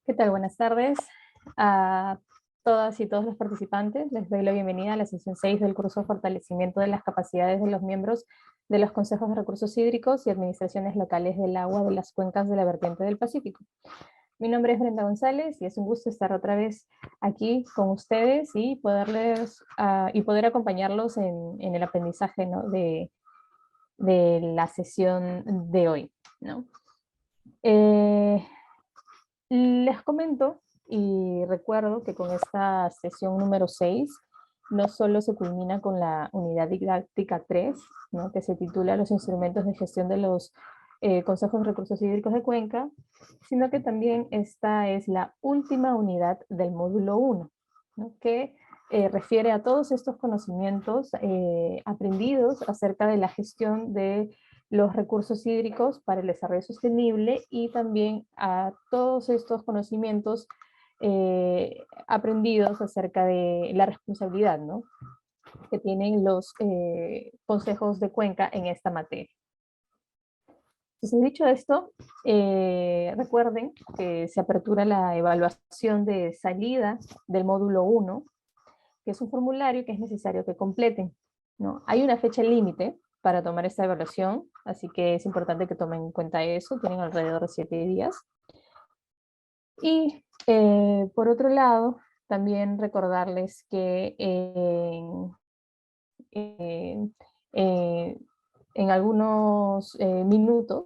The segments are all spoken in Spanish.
¿Qué tal? Buenas tardes a todas y todos los participantes. Les doy la bienvenida a la sesión 6 del curso Fortalecimiento de las capacidades de los miembros de los consejos de recursos hídricos y administraciones locales del agua de las cuencas de la vertiente del Pacífico. Mi nombre es Brenda González y es un gusto estar otra vez aquí con ustedes y poder acompañarlos en el aprendizaje, ¿no? de la sesión de hoy, ¿no? Les comento y recuerdo que con esta sesión número 6 no solo se culmina con la unidad didáctica 3, ¿no? Que se titula Los instrumentos de gestión de los consejos de recursos hídricos de Cuenca, sino que también esta es la última unidad del módulo 1, ¿no? Que refiere a todos estos conocimientos aprendidos acerca de la gestión de los recursos hídricos para el desarrollo sostenible y también a todos estos conocimientos aprendidos acerca de la responsabilidad, ¿no? que tienen los consejos de Cuenca en esta materia. Entonces, dicho esto, recuerden que se apertura la evaluación de salida del módulo 1, que es un formulario que es necesario que completen, ¿no? Hay una fecha límite para tomar esta evaluación, así que es importante que tomen en cuenta eso, tienen alrededor de 7 días. Y por otro lado, también recordarles que en algunos minutos,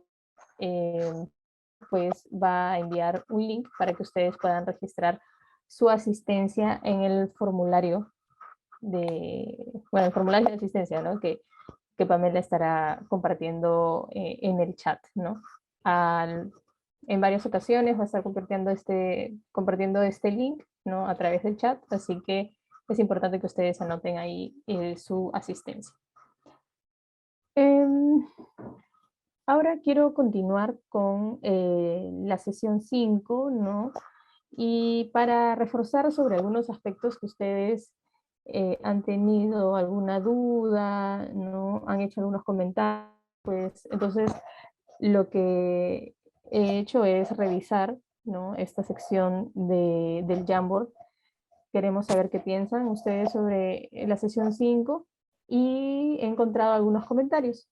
pues va a enviar un link para que ustedes puedan registrar su asistencia en el formulario el formulario de asistencia, ¿no? que Pamela estará compartiendo en el chat, ¿no? En varias ocasiones va a estar compartiendo este link, ¿no? A través del chat, así que es importante que ustedes anoten ahí su asistencia. Ahora quiero continuar con la sesión 5, ¿no? Y para reforzar sobre algunos aspectos que ustedes han tenido alguna duda, ¿no? Han hecho algunos comentarios, pues entonces lo que he hecho es revisar, ¿no? esta sección del Jamboard. Queremos saber qué piensan ustedes sobre la sesión 5 y he encontrado algunos comentarios.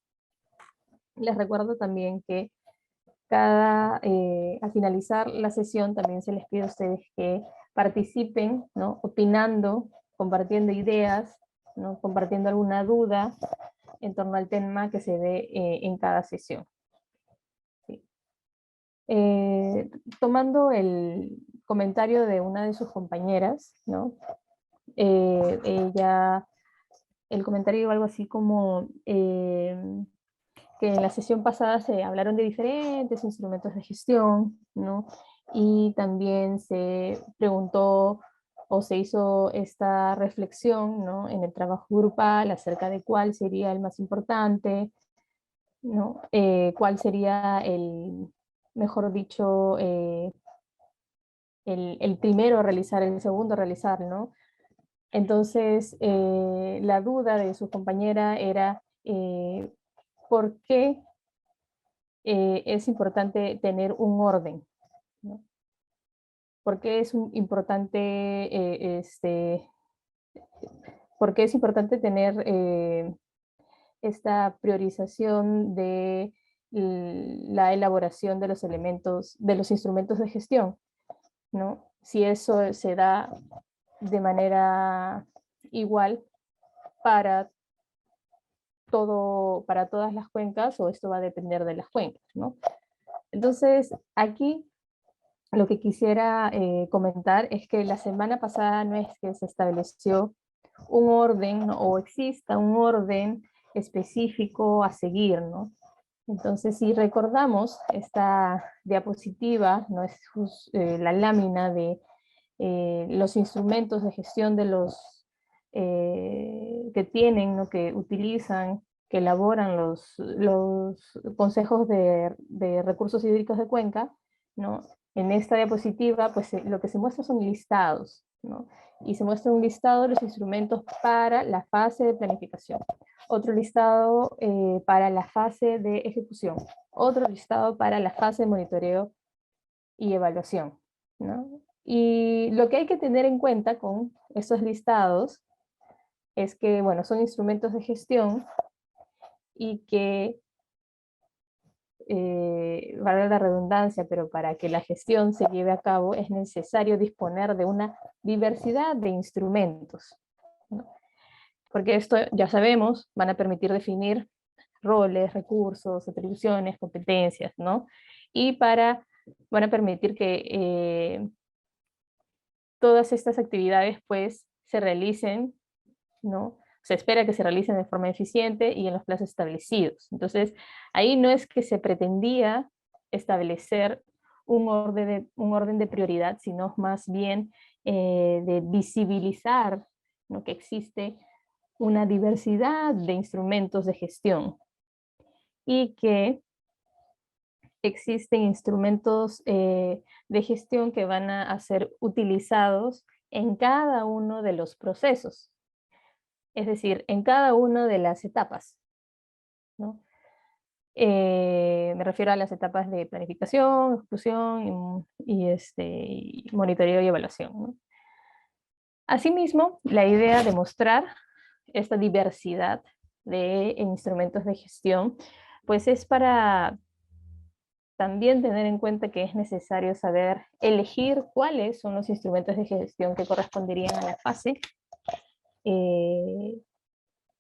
Les recuerdo también que al finalizar la sesión también se les pide a ustedes que participen, ¿no? opinando, compartiendo ideas, ¿no? compartiendo alguna duda en torno al tema que se dé en cada sesión. ¿Sí? Tomando el comentario de una de sus compañeras, ¿no? El comentario iba algo así como que en la sesión pasada se hablaron de diferentes instrumentos de gestión, ¿no? Y también se preguntó o se hizo esta reflexión, ¿no? en el trabajo grupal acerca de cuál sería el más importante, ¿no? Cuál sería mejor dicho, el primero a realizar, el segundo a realizar, ¿no? Entonces, la duda de su compañera era por qué es importante tener un orden, ¿no? ¿Por qué es importante, por qué es importante tener esta priorización de la elaboración de los elementos, de los instrumentos de gestión, ¿no? Si eso se da de manera igual para para todas las cuencas o esto va a depender de las cuencas, ¿no? Entonces, aquí lo que quisiera comentar es que la semana pasada no es que se estableció un orden, ¿no? o exista un orden específico a seguir, ¿no? Entonces, si recordamos esta diapositiva, ¿no? es la lámina de los instrumentos de gestión de que tienen, ¿no? que utilizan, que elaboran los consejos de recursos hídricos de Cuenca, ¿no? En esta diapositiva, pues lo que se muestra son listados, ¿no? Y se muestra un listado de los instrumentos para la fase de planificación, otro listado para la fase de ejecución, otro listado para la fase de monitoreo y evaluación, ¿no? Y lo que hay que tener en cuenta con estos listados es que, bueno, son instrumentos de gestión y que, valga la redundancia, pero para que la gestión se lleve a cabo es necesario disponer de una diversidad de instrumentos, ¿no? Porque esto, ya sabemos, van a permitir definir roles, recursos, atribuciones, competencias, ¿no? Y van a permitir que todas estas actividades pues se realicen, ¿no? Se espera que se realicen de forma eficiente y en los plazos establecidos. Entonces, ahí no es que se pretendía establecer un orden de prioridad, sino más bien de visibilizar, ¿no?, que existe una diversidad de instrumentos de gestión y que existen instrumentos de gestión que van a ser utilizados en cada uno de los procesos, es decir, en cada una de las etapas, ¿no? Me refiero a las etapas de planificación, ejecución y monitoreo y evaluación, ¿no? Asimismo, la idea de mostrar esta diversidad de instrumentos de gestión, pues es para también tener en cuenta que es necesario saber elegir cuáles son los instrumentos de gestión que corresponderían a la fase, eh,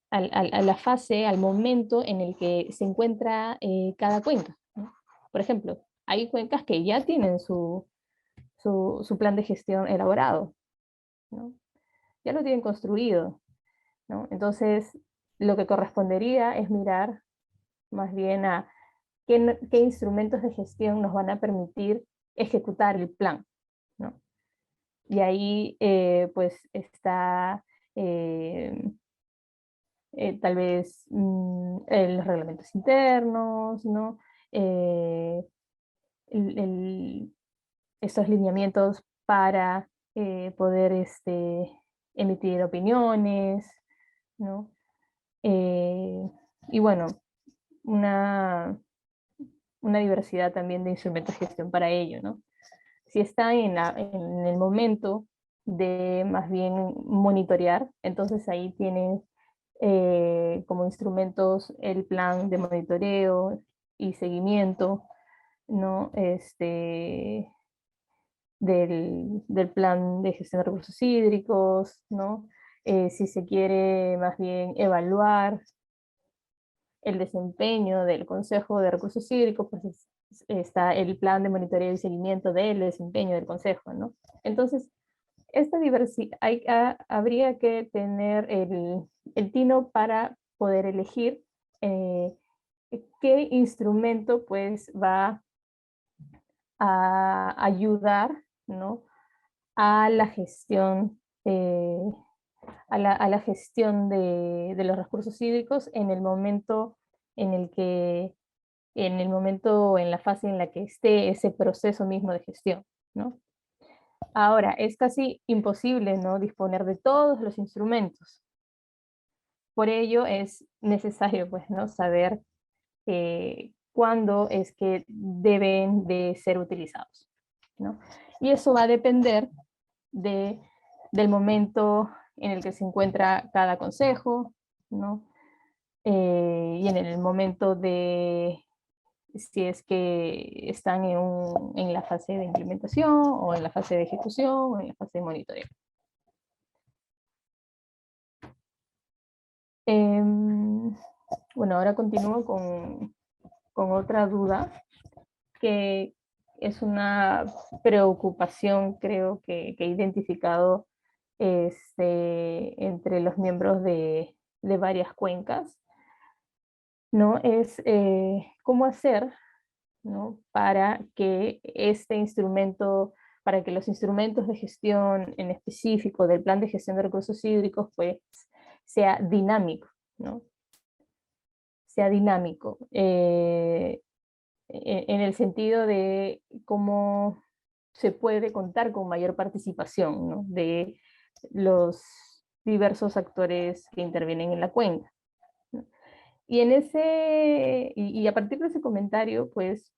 a la fase, al momento en el que se encuentra cada cuenca, ¿no? Por ejemplo, hay cuencas que ya tienen su plan de gestión elaborado, ¿no? Ya lo tienen construido, ¿no? Entonces, lo que correspondería es mirar más bien a qué instrumentos de gestión nos van a permitir ejecutar el plan, ¿no? Y ahí pues está tal vez los reglamentos internos, ¿no? Eh, el- el- Estos lineamientos para poder emitir opiniones, ¿no? Eh, y bueno, una, una diversidad también de instrumentos de gestión para ello, ¿no? Si está en el momento de más bien monitorear, entonces ahí tienes como instrumentos el plan de monitoreo y seguimiento, ¿no? Del plan de gestión de recursos hídricos, ¿no? Si se quiere más bien evaluar el desempeño del Consejo de Recursos Hídricos, pues está el plan de monitoreo y seguimiento del desempeño del Consejo, ¿no? Entonces, esta diversidad, habría que tener el tino para poder elegir eh, qué instrumento pues va a ayudar, ¿no?, a la gestión, a la gestión de los recursos hídricos en el momento en el que, en la fase en la que esté ese proceso mismo de gestión, ¿no? Ahora, es casi imposible, ¿no?, disponer de todos los instrumentos. Por ello es necesario, pues, ¿no?, saber cuándo es que deben de ser utilizados, ¿no? Y eso va a depender de, del momento en el que se encuentra cada consejo, ¿no? Y en el momento de si es que están en la fase de implementación o en la fase de ejecución o en la fase de monitoreo. Bueno, ahora continúo con otra duda que es una preocupación, creo que he identificado entre los miembros de varias cuencas, ¿no? Es cómo hacer, ¿no?, para que este instrumento, para que los instrumentos de gestión en específico del plan de gestión de recursos hídricos, pues, sea dinámico, ¿no? Sea dinámico. En el sentido de cómo se puede contar con mayor participación, ¿no?, de los diversos actores que intervienen en la cuenca, ¿no? Y a partir de ese comentario, pues,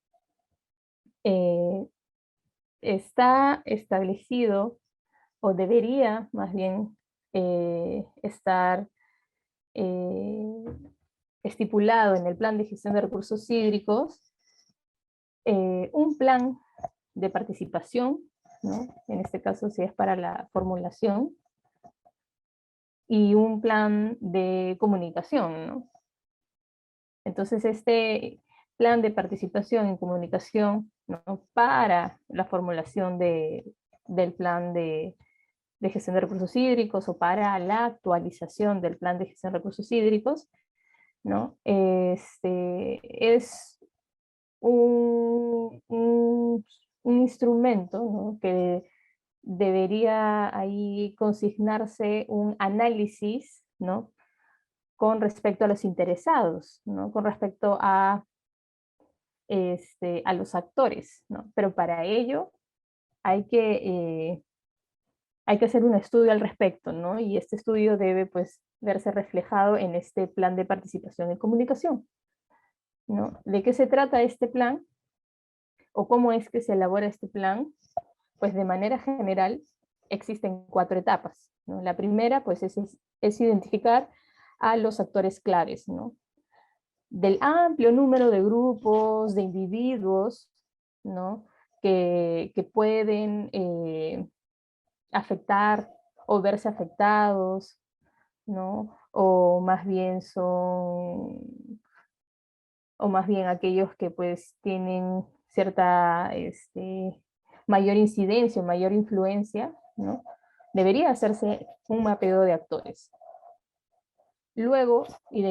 está establecido, o debería más bien estar eh, estipulado en el plan de gestión de recursos hídricos, un plan de participación, ¿no? En este caso si es para la formulación, y un plan de comunicación, ¿no? Entonces este plan de participación y comunicación, ¿no? Para la formulación del plan de gestión de recursos hídricos o para la actualización del plan de gestión de recursos hídricos, ¿no? Es un instrumento, ¿no? Que debería ahí consignarse un análisis, ¿no? Con respecto a los interesados, ¿no? Con respecto a los actores, ¿no? Pero para ello hay que, eh, hay que hacer un estudio al respecto, ¿no? Y este estudio debe, pues, verse reflejado en este plan de participación en comunicación, ¿no? ¿De qué se trata este plan? ¿O cómo es que se elabora este plan? Pues de manera general existen 4 etapas, ¿no? La primera, pues, es identificar a los actores claves, ¿no? Del amplio número de grupos, de individuos, ¿no? Que pueden afectar o verse afectados, ¿no? O más bien aquellos que pues tienen cierta mayor incidencia, mayor influencia, ¿no? Debería hacerse un mapeo de actores. Luego, luego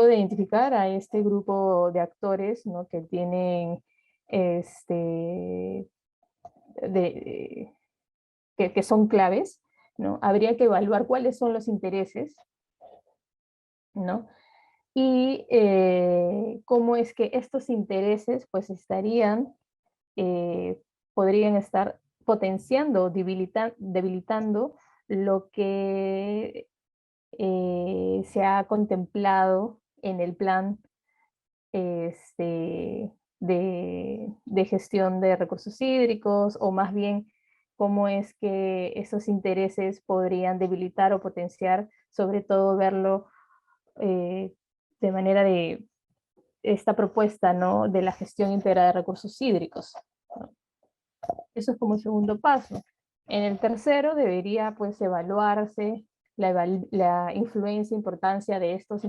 de identificar a este grupo de actores, ¿no? Que tienen este, de, que son claves, ¿no? Habría que evaluar cuáles son los intereses, ¿no? Y cómo es que estos intereses pues eh, podrían estar potenciando, debilitando lo que se ha contemplado en el plan de gestión de recursos hídricos, o más bien cómo es que esos intereses podrían debilitar o potenciar, sobre todo verlo eh, de manera de esta propuesta, ¿no? De la gestión integrada de recursos hídricos, ¿no? Eso es como el segundo paso. En el tercero debería pues evaluarse la influencia e importancia de estos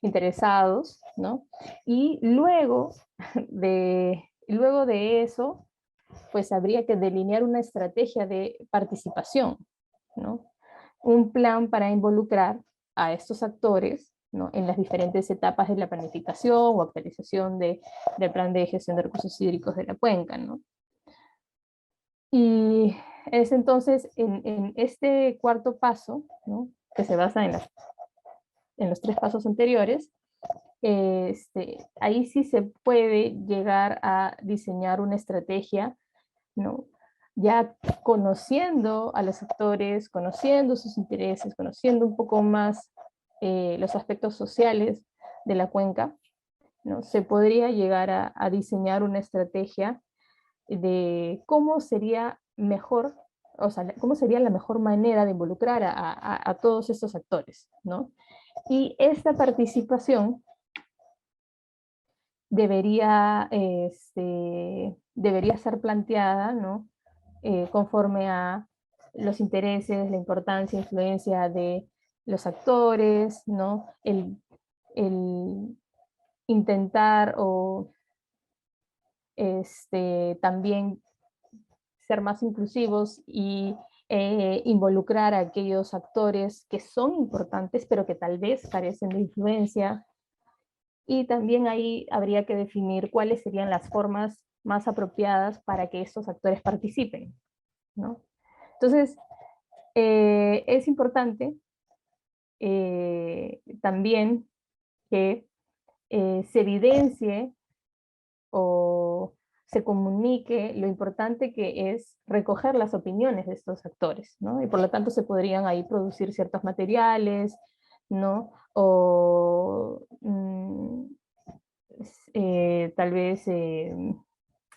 interesados, ¿no? Y luego de eso, pues habría que delinear una estrategia de participación, ¿no? Un plan para involucrar a estos actores, ¿no? En las diferentes etapas de la planificación o actualización del plan de gestión de recursos hídricos de la cuenca, ¿no? Y es entonces en este cuarto paso, ¿no? Que se basa en los 3 pasos anteriores, ahí sí se puede llegar a diseñar una estrategia, ¿no? Ya conociendo a los actores, conociendo sus intereses, conociendo un poco más los aspectos sociales de la cuenca, ¿no? Se podría llegar a diseñar una estrategia de cómo sería mejor, o sea, cómo sería la mejor manera de involucrar a todos estos actores, ¿no? Y esta participación debería ser planteada, ¿no? Conforme a los intereses, la importancia, influencia de los actores, ¿no? El intentar o también ser más inclusivos y involucrar a aquellos actores que son importantes, pero que tal vez carecen de influencia. Y también ahí habría que definir cuáles serían las formas más apropiadas para que estos actores participen, ¿no? Entonces, es importante también que se evidencie o se comunique lo importante que es recoger las opiniones de estos actores, ¿no? Y por lo tanto se podrían ahí producir ciertos materiales, ¿no? O tal vez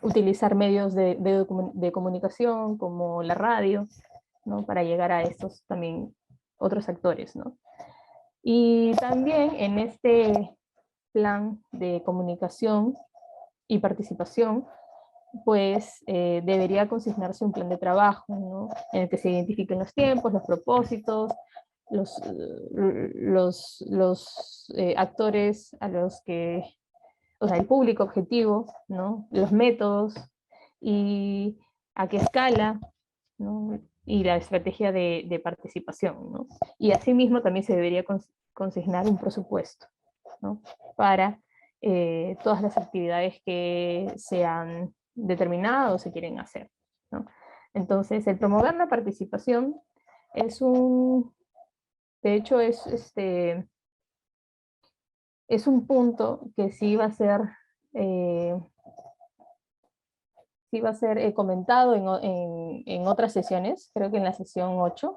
utilizar medios de comunicación como la radio, ¿no? Para llegar a estos también otros actores, ¿no? Y también en este plan de comunicación y participación, pues debería consignarse un plan de trabajo, ¿no? En el que se identifiquen los tiempos, los propósitos, los actores a los que, o sea, el público objetivo, ¿no? Los métodos y a qué escala, ¿no? Y la estrategia de participación, ¿no? Y asimismo también se debería consignar un presupuesto, ¿no? Para todas las actividades que se han determinado o se quieren hacer, ¿no? Entonces, el promover la participación es de hecho, es un punto que sí va a ser, eh, sí va a ser comentado en otras sesiones, creo que en la sesión 8,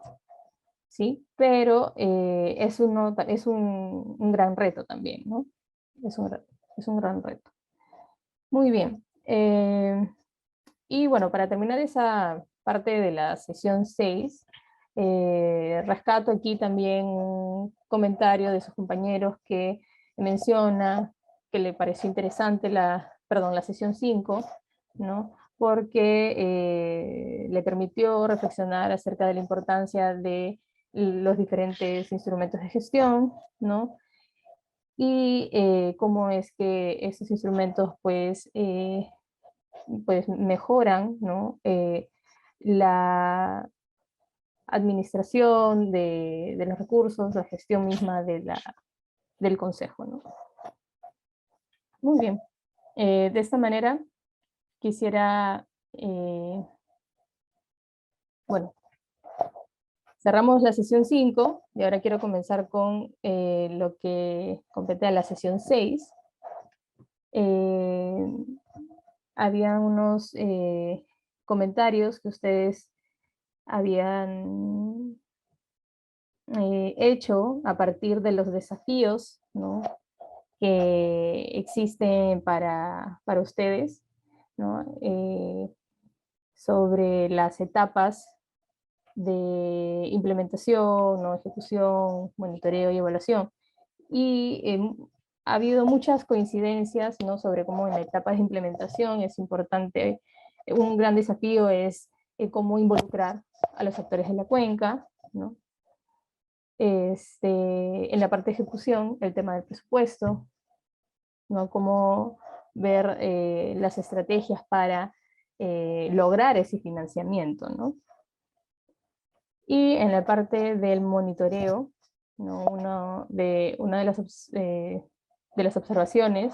¿sí? Pero es un gran reto también, ¿no? Es un gran reto. Muy bien. Y bueno, para terminar esa parte de la sesión 6, rescato aquí también un comentario de sus compañeros que menciona que le pareció interesante la sesión 5, ¿no? Porque le permitió reflexionar acerca de la importancia de los diferentes instrumentos de gestión, ¿no? Y cómo es que estos instrumentos pues mejoran, ¿no? La administración de los recursos, la gestión misma del consejo, ¿no? Muy bien. De esta manera quisiera, bueno, cerramos la sesión 5 y ahora quiero comenzar con lo que compete a la sesión 6. Había unos comentarios que ustedes habían hecho a partir de los desafíos, ¿no? Que existen para ustedes, ¿no? Sobre las etapas de implementación, ¿no? Ejecución, monitoreo y evaluación. Y ha habido muchas coincidencias, ¿no? Sobre cómo en la etapa de implementación es importante, un gran desafío es cómo involucrar a los actores de la cuenca, ¿no? En la parte de ejecución, el tema del presupuesto, ¿no? Cómo ver las estrategias para lograr ese financiamiento, ¿no? Y en la parte del monitoreo, ¿no? Una de las observaciones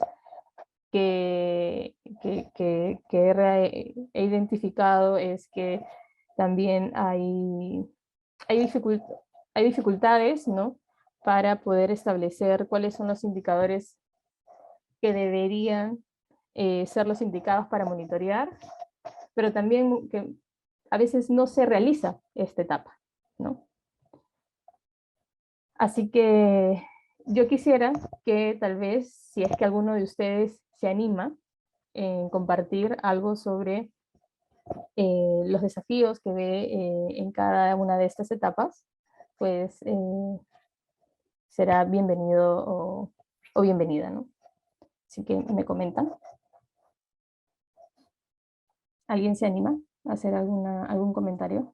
que he identificado es que también hay, hay dificultades, ¿no? Para poder establecer cuáles son los indicadores que deberían ser los indicados para monitorear, pero también que a veces no se realiza esta etapa, ¿no? Así que yo quisiera que tal vez, si es que alguno de ustedes se anima en compartir algo sobre los desafíos que ve en cada una de estas etapas, pues será bienvenido o bienvenida, ¿no? Así que me comentan. ¿Alguien se anima a hacer algún comentario?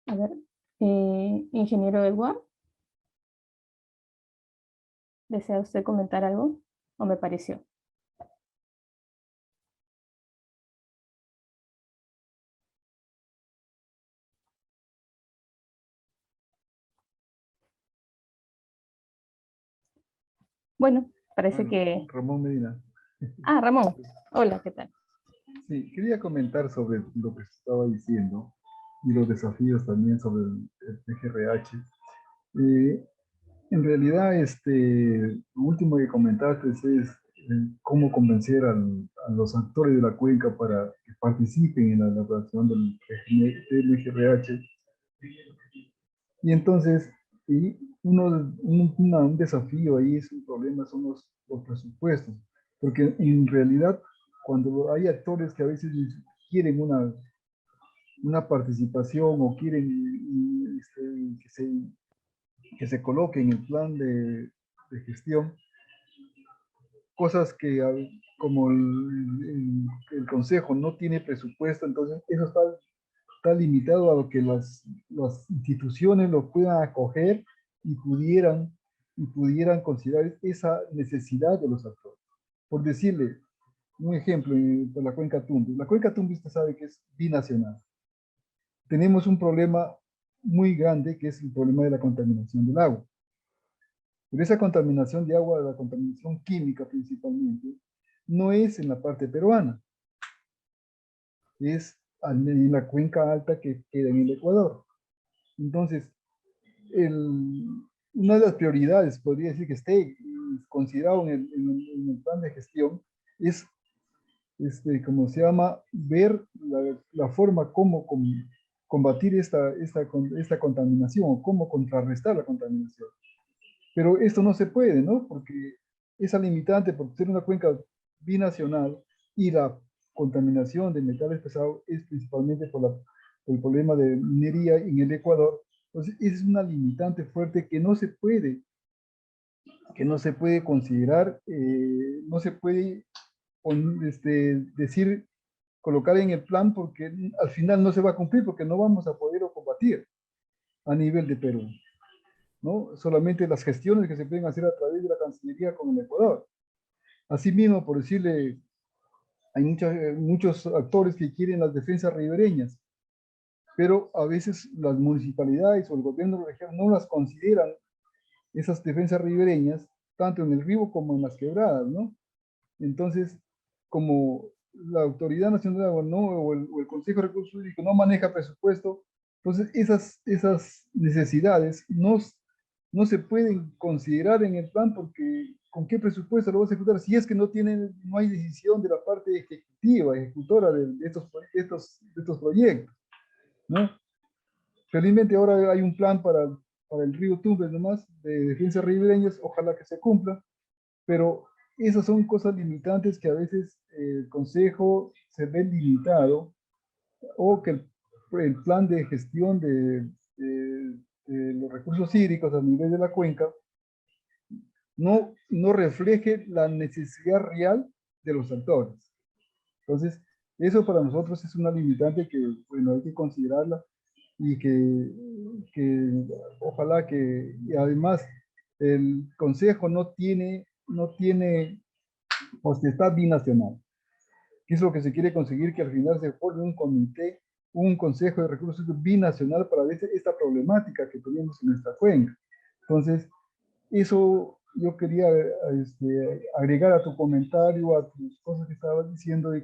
A ver, ingeniero Edward, ¿desea usted comentar algo? ¿O me pareció? Bueno, parece Bueno, que... Ramón Medina. Ah, Ramón. Hola, ¿qué tal? Sí, quería comentar sobre lo que estaba diciendo y los desafíos también sobre el GRH. En realidad, lo último que comentaste es cómo convencer a los actores de la cuenca para que participen en la elaboración del MGRH. Y entonces, y un desafío ahí, es un problema, son los presupuestos. Porque en realidad, cuando hay actores que a veces quieren una participación o quieren que se coloque en el plan de gestión, cosas que como el Consejo no tiene presupuesto, entonces eso está limitado a lo que las instituciones lo puedan acoger y pudieran considerar esa necesidad de los actores. Por decirle un ejemplo, de la cuenca Tumbes. La cuenca Tumbes usted sabe que es binacional. Tenemos un problema muy grande que es el problema de la contaminación del agua. Pero esa contaminación de agua, la contaminación química principalmente, no es en la parte peruana, es en la cuenca alta que queda en el Ecuador. Entonces, el, una de las prioridades, podría decir que esté considerado en el plan de gestión, es, como se llama, ver la forma como combatir esta contaminación o cómo contrarrestar la contaminación. Pero esto no se puede, ¿no? Porque esa limitante, por ser una cuenca binacional y la contaminación de metales pesados es principalmente por el problema de minería en el Ecuador. Entonces, es una limitante fuerte que no se puede considerar, no se puede decir, colocar en el plan porque al final no se va a cumplir porque no vamos a poder combatir a nivel de Perú, ¿no? Solamente las gestiones que se pueden hacer a través de la Cancillería con el Ecuador. Asimismo, por decirle, hay muchos actores que quieren las defensas ribereñas, pero a veces las municipalidades o el gobierno regional no las consideran esas defensas ribereñas, tanto en el río como en las quebradas, ¿no? Entonces, como la Autoridad Nacional de Agua no, o el Consejo de Recursos Hídricos no maneja presupuesto, entonces esas necesidades no se pueden considerar en el plan porque ¿con qué presupuesto lo vas a ejecutar? Si es que no hay decisión de la parte ejecutora de estos proyectos, ¿no? Felizmente ahora hay un plan para el río Tumbes nomás, de defensa ribereñas, ojalá que se cumpla, pero esas son cosas limitantes que a veces el Consejo se ve limitado o que el plan de gestión de los recursos hídricos a nivel de la cuenca no refleje la necesidad real de los actores. Entonces, eso para nosotros es una limitante que, bueno, hay que considerarla y que ojalá que, y además, el Consejo no tiene potestad binacional. ¿Qué es lo que se quiere conseguir? Que al final se forme un comité, un consejo de recursos binacional para ver esta problemática que tenemos en nuestra cuenca. Entonces, eso yo quería agregar a tu comentario, a tus cosas que estabas diciendo, de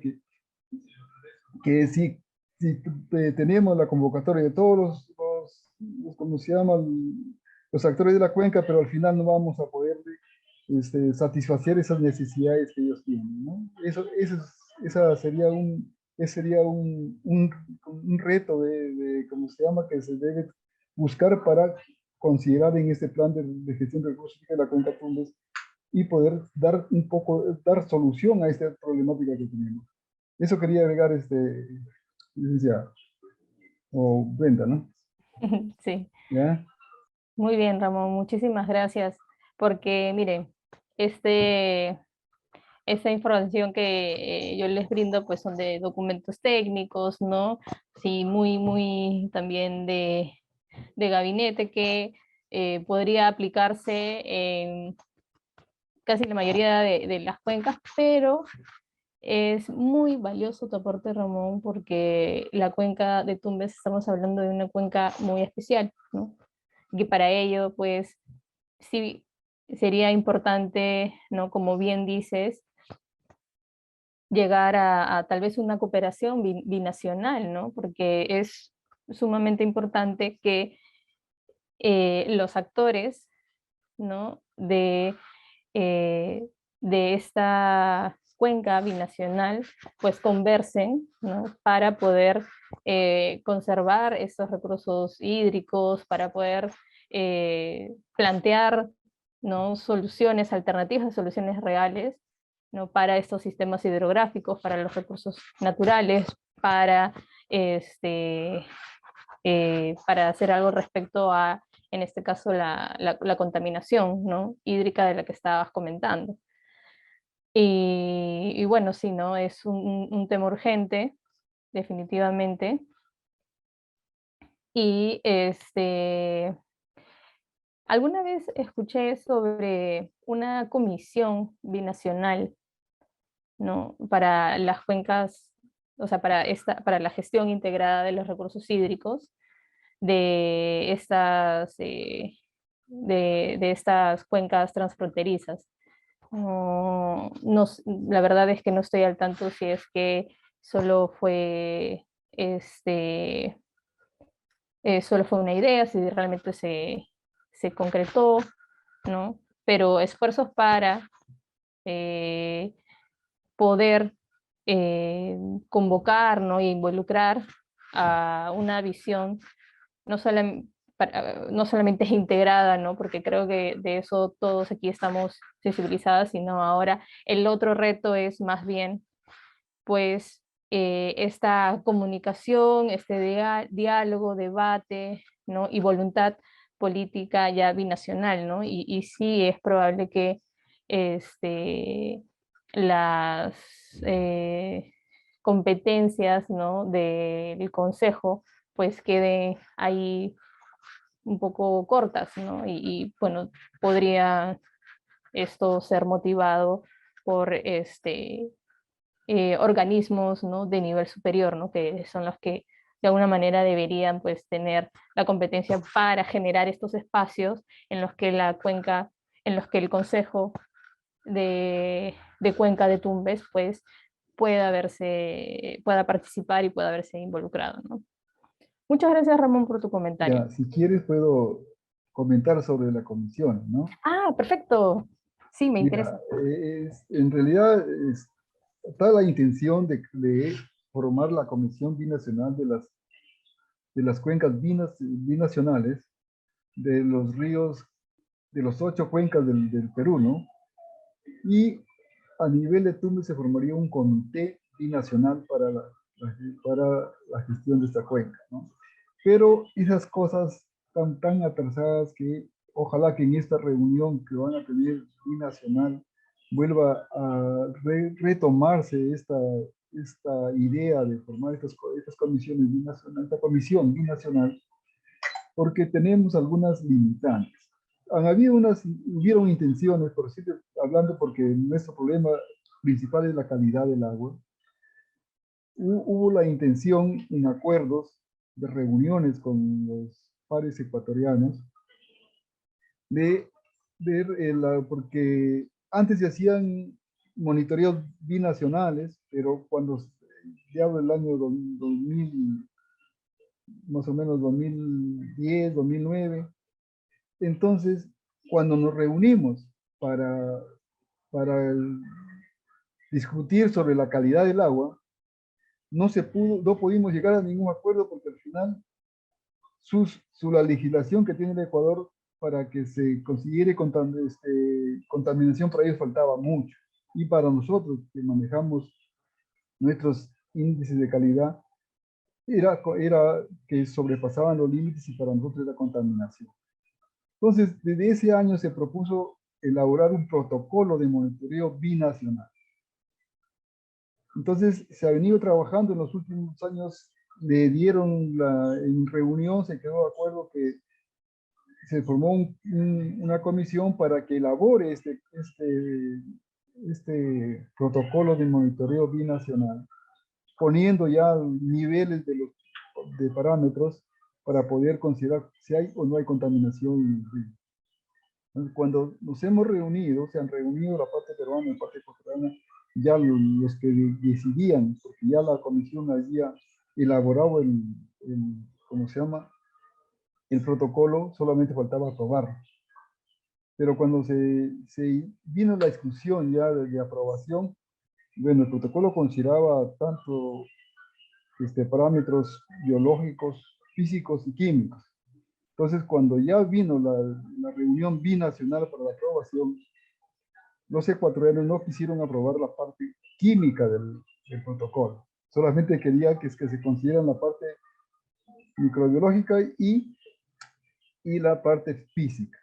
que si tenemos la convocatoria de todos ¿cómo se llaman? Los actores de la cuenca, pero al final no vamos a poder satisfacer esas necesidades que ellos tienen, ¿no? Esa sería un reto ¿cómo se llama? Que se debe buscar para considerar en este plan de gestión de recursos de la cuenca Tumbes y poder dar solución a esta problemática que tenemos. Eso quería agregar, licenciado, o Brenda, ¿no? Sí, ¿Ya? muy bien, Ramón, muchísimas gracias, porque mire, este, esta información que yo les brindo pues son de documentos técnicos, ¿no? Sí, muy, muy también de gabinete que podría aplicarse en casi la mayoría de las cuencas, pero es muy valioso tu aporte, Ramón, porque la cuenca de Tumbes estamos hablando de una cuenca muy especial, ¿no? Y para ello, pues, sí sería importante, ¿no? Como bien dices, llegar a tal vez una cooperación binacional, ¿no? Porque es sumamente importante que los actores, ¿no? De esta cuenca binacional, pues conversen, ¿no? Para poder conservar estos recursos hídricos, para poder plantear, ¿no? Soluciones alternativas, soluciones reales, ¿no? Para estos sistemas hidrográficos, para los recursos naturales, para, para hacer algo respecto a, en este caso, la contaminación, ¿no? Hídrica de la que estabas comentando. Y bueno, sí, ¿no? Es un tema urgente, definitivamente. Y alguna vez escuché sobre una comisión binacional, ¿no? Para las cuencas, o sea, para la gestión integrada de los recursos hídricos de de estas cuencas transfronterizas. La verdad es que no estoy al tanto si es que solo fue, solo fue una idea, si realmente se concretó, ¿no? Pero esfuerzos para eh, poder eh, convocar, ¿no? E involucrar a una visión no, no solamente integrada, ¿no? Porque creo que de eso todos aquí estamos sensibilizadas, sino ahora el otro reto es más bien, pues, esta comunicación, este diálogo, debate, ¿no? Y voluntad política ya binacional, ¿no? Y sí es probable que este, las competencias, ¿no? Del Consejo pues queden ahí un poco cortas, ¿no? Bueno, podría esto ser motivado por organismos, ¿no? De nivel superior, ¿no? Que son los que de alguna manera deberían pues tener la competencia para generar estos espacios en los que la cuenca, en los que el Consejo de Cuenca de Tumbes pues pueda participar y pueda verse involucrado, ¿no? Muchas gracias, Ramón, por tu comentario. Ya, si quieres puedo comentar sobre la comisión, ¿no? Ah, perfecto. Sí, me Mira, interesa. en realidad está la intención de formar la Comisión Binacional de las cuencas binacionales de los ríos, de los 8 cuencas del Perú, ¿no? Y a nivel de Tumbes se formaría un comité binacional para la gestión de esta cuenca, ¿no? Pero esas cosas están tan atrasadas que ojalá que en esta reunión que van a tener binacional vuelva a retomarse esta idea de formar estas comisiones binacionales, esta comisión binacional, porque tenemos algunas limitantes. Hubieron intenciones, por decirlo, hablando porque nuestro problema principal es la calidad del agua. Hubo la intención en acuerdos de reuniones con los pares ecuatorianos de ver, porque antes se hacían monitoreos binacionales, pero cuando ya el año 2000, más o menos 2010, 2009, entonces cuando nos reunimos para discutir sobre la calidad del agua, no pudimos llegar a ningún acuerdo porque al final la legislación que tiene el Ecuador para que se considere contaminación para ellos faltaba mucho. Y para nosotros que manejamos nuestros índices de calidad, era que sobrepasaban los límites y para nosotros era contaminación. Entonces, desde ese año se propuso elaborar un protocolo de monitoreo binacional. Entonces, se ha venido trabajando en los últimos años, en reunión, se quedó de acuerdo que se formó una comisión para que elabore este protocolo de monitoreo binacional, poniendo ya niveles de parámetros para poder considerar si hay o no hay contaminación en el río. Entonces, cuando nos hemos reunido, se han reunido la parte peruana y la parte ecuatoriana, ya los que decidían, porque ya la comisión había elaborado ¿cómo se llama? El protocolo, solamente faltaba aprobarlo. pero cuando se vino la discusión ya de aprobación, bueno, el protocolo consideraba tanto parámetros biológicos, físicos y químicos. Entonces, cuando ya vino la reunión binacional para la aprobación, los ecuatorianos no quisieron aprobar la parte química del protocolo. Solamente quería que se consideran la parte microbiológica y la parte física.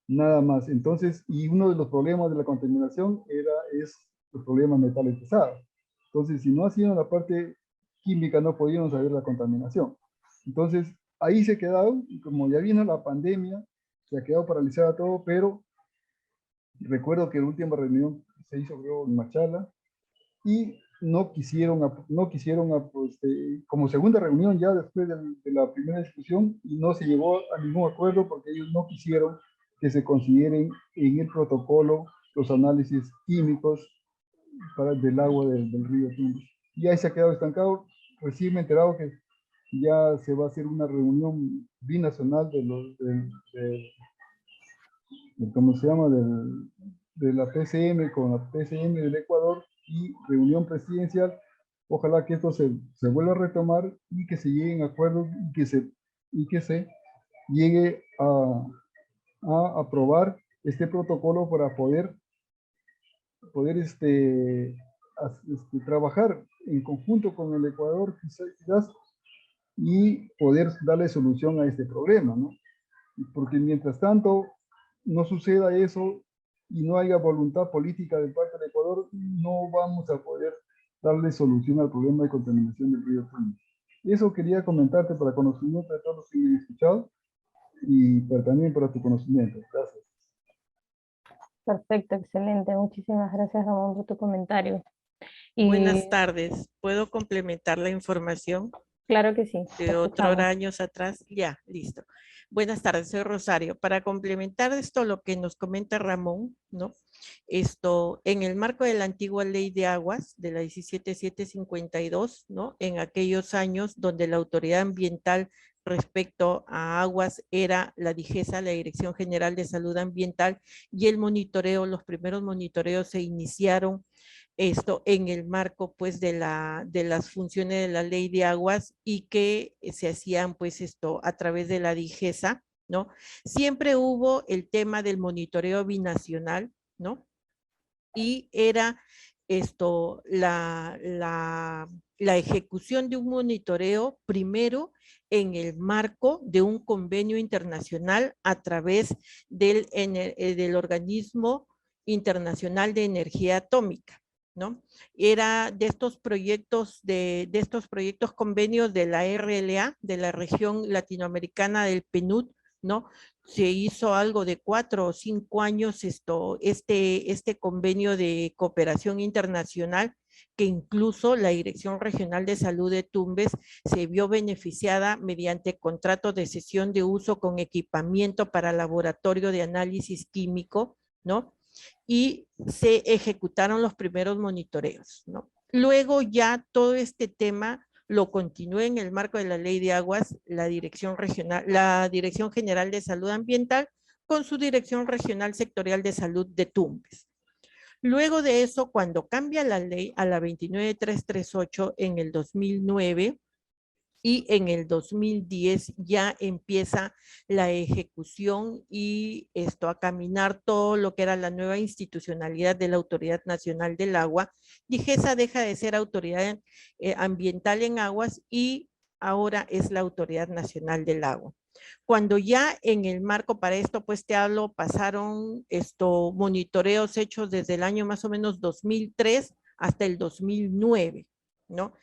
Nada más. Entonces, y uno de los problemas de la contaminación es el problema de metales pesados. Entonces, si no hacían la parte química, no podíamos saber la contaminación. Entonces, ahí se quedaron, y como ya vino la pandemia, se ha quedado paralizada todo, pero recuerdo que la última reunión se hizo, creo, en Machala, y pues, como segunda reunión ya después de la primera discusión, y no se llegó a ningún acuerdo porque ellos no quisieron que se consideren en el protocolo los análisis químicos del agua del río Tumbes. Y ahí se ha quedado estancado. Recién me he enterado que ya se va a hacer una reunión binacional ¿cómo se llama? De la PCM con la PCM del Ecuador y reunión presidencial. Ojalá que esto se vuelva a retomar y que se lleguen a acuerdos y que se llegue a aprobar este protocolo para poder trabajar en conjunto con el Ecuador quizás, y poder darle solución a este problema, ¿no? Porque mientras tanto no suceda eso y no haya voluntad política de parte del Ecuador, no vamos a poder darle solución al problema de contaminación del río Tumbes. Eso quería comentarte para conocimiento de todos los que me han escuchado y también para tu conocimiento. Gracias. Perfecto, excelente. Muchísimas gracias, Ramón, por tu comentario. Y Buenas tardes. ¿Puedo complementar la información claro que sí, te de otros escuchamos. años atrás? Ya, listo. Buenas tardes, soy Rosario. Para complementar esto, lo que nos comenta Ramón, ¿no? Esto, en el marco de la antigua ley de aguas, de la 17752, ¿no? En aquellos años donde la autoridad ambiental respecto a aguas era la DIGESA, la Dirección General de Salud Ambiental, y el monitoreo, los primeros monitoreos se iniciaron en el marco pues de las funciones de la ley de aguas y que se hacían pues a través de la DIGESA, ¿no? Siempre hubo el tema del monitoreo binacional, ¿no? Y era la ejecución de un monitoreo primero en el marco de un convenio internacional a través del organismo internacional de energía atómica, ¿no? Era de estos proyectos convenios de la RLA, de la región latinoamericana del PNUD, ¿no? Se hizo algo de 4 o 5 años este convenio de cooperación internacional, que incluso la Dirección Regional de Salud de Tumbes se vio beneficiada mediante contrato de cesión de uso con equipamiento para laboratorio de análisis químico, ¿no? Y se ejecutaron los primeros monitoreos, ¿no? Luego ya todo este tema lo continuó en el marco de la ley de aguas, la Dirección General de Salud Ambiental con su Dirección Regional Sectorial de Salud de Tumbes. Luego de eso, cuando cambia la ley a la 29338 en el 2009, y en el 2010 ya empieza la ejecución y a caminar todo lo que era la nueva institucionalidad de la Autoridad Nacional del Agua. DIGESA deja de ser autoridad ambiental en aguas y ahora es la Autoridad Nacional del Agua. Cuando ya en el marco para esto, pues te hablo, pasaron monitoreos hechos desde el año más o menos 2003 hasta el 2009. ¿No?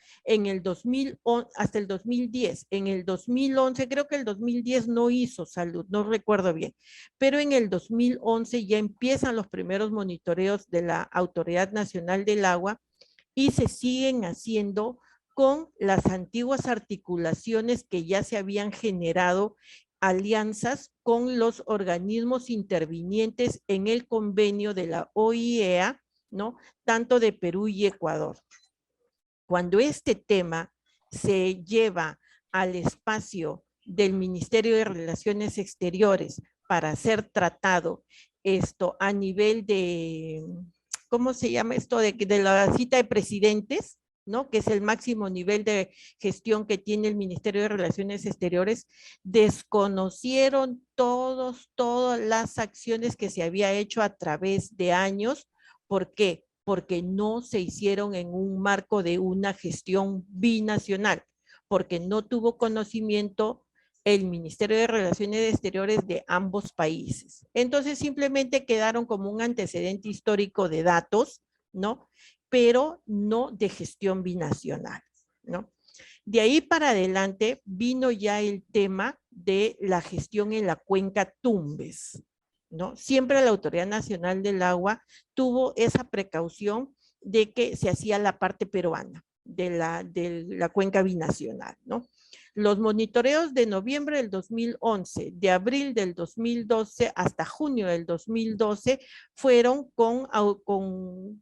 Hasta el 2010, en el 2011, creo que el 2010 no hizo salud, no recuerdo bien, pero en el 2011 ya empiezan los primeros monitoreos de la Autoridad Nacional del Agua y se siguen haciendo con las antiguas articulaciones que ya se habían generado, alianzas con los organismos intervinientes en el convenio de la OIEA, ¿no? Tanto de Perú y Ecuador. Cuando este tema se lleva al espacio del Ministerio de Relaciones Exteriores para ser tratado esto a nivel de, ¿cómo se llama esto? De la cita de presidentes, ¿no? Que es el máximo nivel de gestión que tiene el Ministerio de Relaciones Exteriores, desconocieron todas las acciones que se había hecho a través de años. ¿Por qué? Porque no se hicieron en un marco de una gestión binacional, porque no tuvo conocimiento el Ministerio de Relaciones Exteriores de ambos países. Entonces simplemente quedaron como un antecedente histórico de datos, ¿no? Pero no de gestión binacional, ¿no? De ahí para adelante vino ya el tema de la gestión en la cuenca Tumbes, ¿no? Siempre la Autoridad Nacional del Agua tuvo esa precaución de que se hacía la parte peruana de la cuenca binacional, ¿no? Los monitoreos de noviembre del 2011, de abril del 2012 hasta junio del 2012 fueron con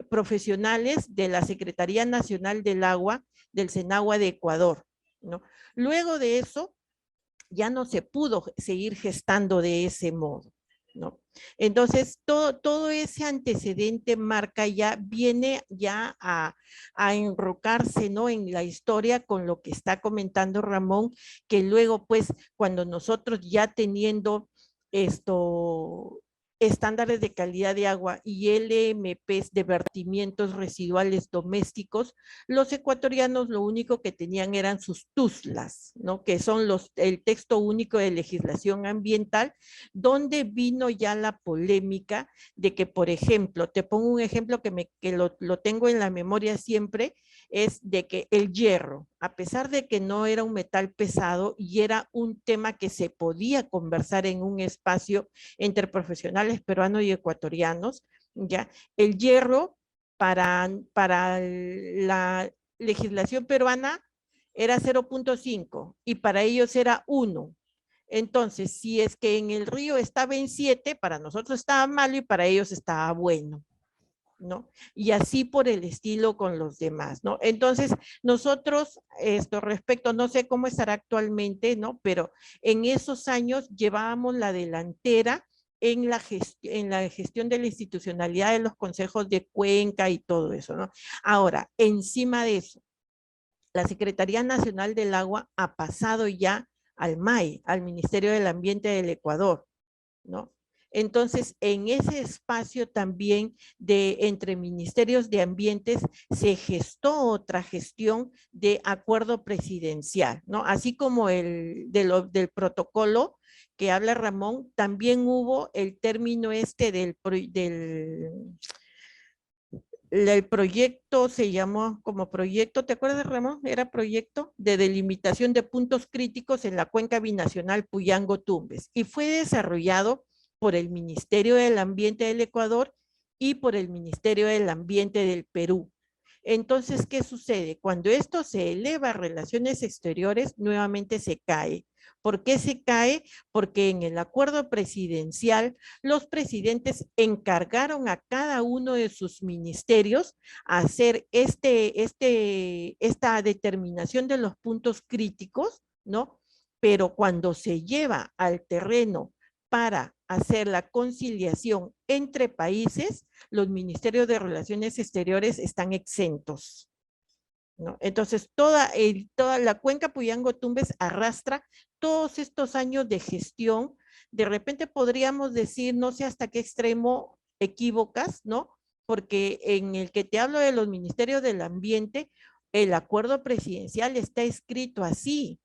profesionales de la Secretaría Nacional del Agua, del SENAGUA de Ecuador, ¿no? Luego de eso, ya no se pudo seguir gestando de ese modo, ¿no? Entonces, todo ese antecedente marca ya, viene ya a enrocarse, ¿no? En la historia con lo que está comentando Ramón, que luego, pues, cuando nosotros ya teniendo esto, estándares de calidad de agua y LMPs de vertimientos residuales domésticos, los ecuatorianos lo único que tenían eran sus TUSLAs, ¿no? Que son el texto único de legislación ambiental, donde vino ya la polémica de que, por ejemplo, te pongo un ejemplo que lo tengo en la memoria siempre, es de que el hierro, a pesar de que no era un metal pesado y era un tema que se podía conversar en un espacio entre profesionales peruanos y ecuatorianos, ¿ya? El hierro para la legislación peruana era 0.5 y para ellos era 1. Entonces, si es que en el río estaba en 7, para nosotros estaba malo y para ellos estaba bueno, ¿no? Y así por el estilo con los demás, ¿no? Entonces, nosotros, respecto, no sé cómo estará actualmente, ¿no? Pero en esos años llevábamos la delantera en la gestión de la institucionalidad de los consejos de cuenca y todo eso, ¿no? Ahora, encima de eso, la Secretaría Nacional del Agua ha pasado ya al MAE, al Ministerio del Ambiente del Ecuador, ¿no? Entonces, en ese espacio también de entre ministerios de ambientes se gestó otra gestión de acuerdo presidencial, ¿no? Así como del protocolo que habla Ramón, también hubo el término el proyecto se llamó como proyecto, ¿te acuerdas, Ramón? Era proyecto de delimitación de puntos críticos en la cuenca binacional Puyango-Tumbes y fue desarrollado por el Ministerio del Ambiente del Ecuador y por el Ministerio del Ambiente del Perú. Entonces, ¿qué sucede? Cuando esto se eleva a relaciones exteriores, nuevamente se cae. ¿Por qué se cae? Porque en el acuerdo presidencial los presidentes encargaron a cada uno de sus ministerios a hacer esta determinación de los puntos críticos, ¿no? Pero cuando se lleva al terreno para hacer la conciliación entre países, los ministerios de Relaciones Exteriores están exentos, ¿no? Entonces, toda la cuenca Puyango-Tumbes arrastra todos estos años de gestión. De repente podríamos decir, no sé hasta qué extremo equívocas, ¿no? Porque en el que te hablo de los ministerios del ambiente, el acuerdo presidencial está escrito así,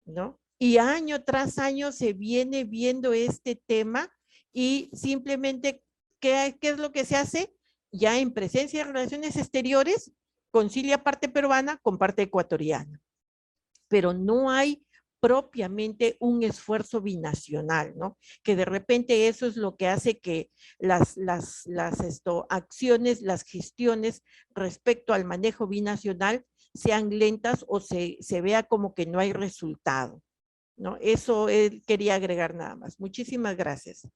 ¿no? Y año tras año se viene viendo este tema y simplemente, ¿qué es lo que se hace? Ya en presencia de relaciones exteriores, concilia parte peruana con parte ecuatoriana, pero no hay propiamente un esfuerzo binacional, ¿no? Que de repente eso es lo que hace que las acciones, las gestiones respecto al manejo binacional sean lentas o se vea como que no hay resultado, ¿no? Eso quería agregar nada más. Muchísimas gracias.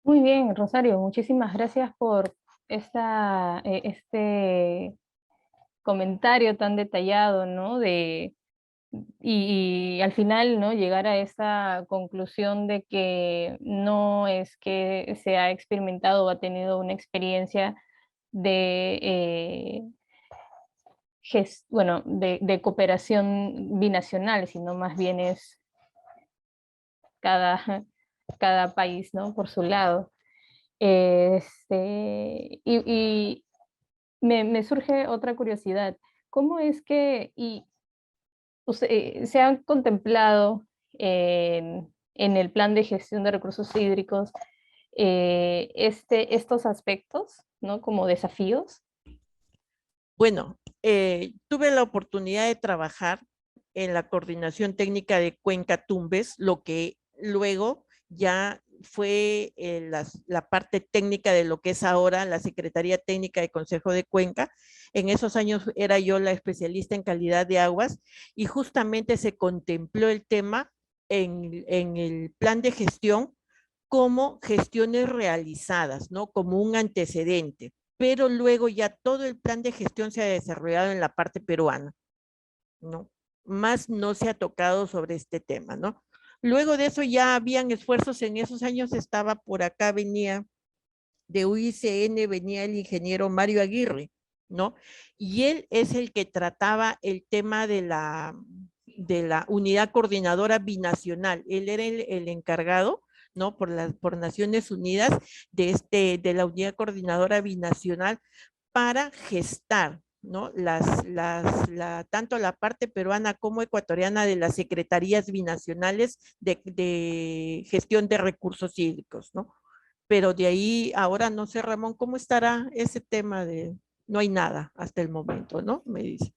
Muy bien, Rosario, muchísimas gracias por este comentario tan detallado, ¿no? y al final, ¿no? Llegar a esa conclusión de que no es que se ha experimentado o ha tenido una experiencia de, bueno, de cooperación binacional, sino más bien es cada, cada país, ¿no? Por su lado. Y me surge otra curiosidad. ¿Cómo es que se han contemplado en el plan de gestión de recursos hídricos estos aspectos, ¿no? Como desafíos? Bueno, tuve la oportunidad de trabajar en la coordinación técnica de Cuenca Tumbes, lo que luego ya fue la parte técnica de lo que es ahora la Secretaría Técnica de Consejo de Cuenca. En esos años era yo la especialista en calidad de aguas y justamente se contempló el tema en el plan de gestión como gestiones realizadas, ¿no? Como un antecedente, pero luego ya todo el plan de gestión se ha desarrollado en la parte peruana, ¿no? Más no se ha tocado sobre este tema, ¿no? Luego de eso ya habían esfuerzos, en esos años estaba por acá, venía de UICN, venía el ingeniero Mario Aguirre, ¿no? Y él es el que trataba el tema de la unidad coordinadora binacional. Él era el encargado, ¿no? Por Naciones Unidas de la unidad coordinadora binacional para gestar, ¿no? Tanto la parte peruana como ecuatoriana de las secretarías binacionales de gestión de recursos hídricos, ¿no? Pero de ahí, ahora no sé, Ramón, ¿cómo estará ese tema de, no hay nada hasta el momento, ¿no? Me dice.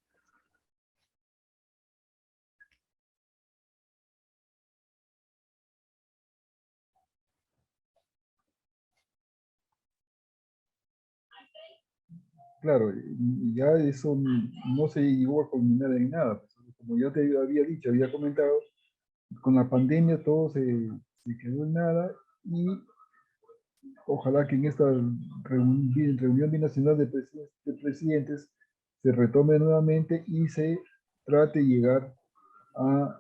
Claro, y ya eso no se llegó a culminar en nada. Pues, como ya te había dicho, había comentado, con la pandemia todo se quedó en nada y ojalá que en esta reunión binacional de presidentes se retome nuevamente y se trate de llegar a,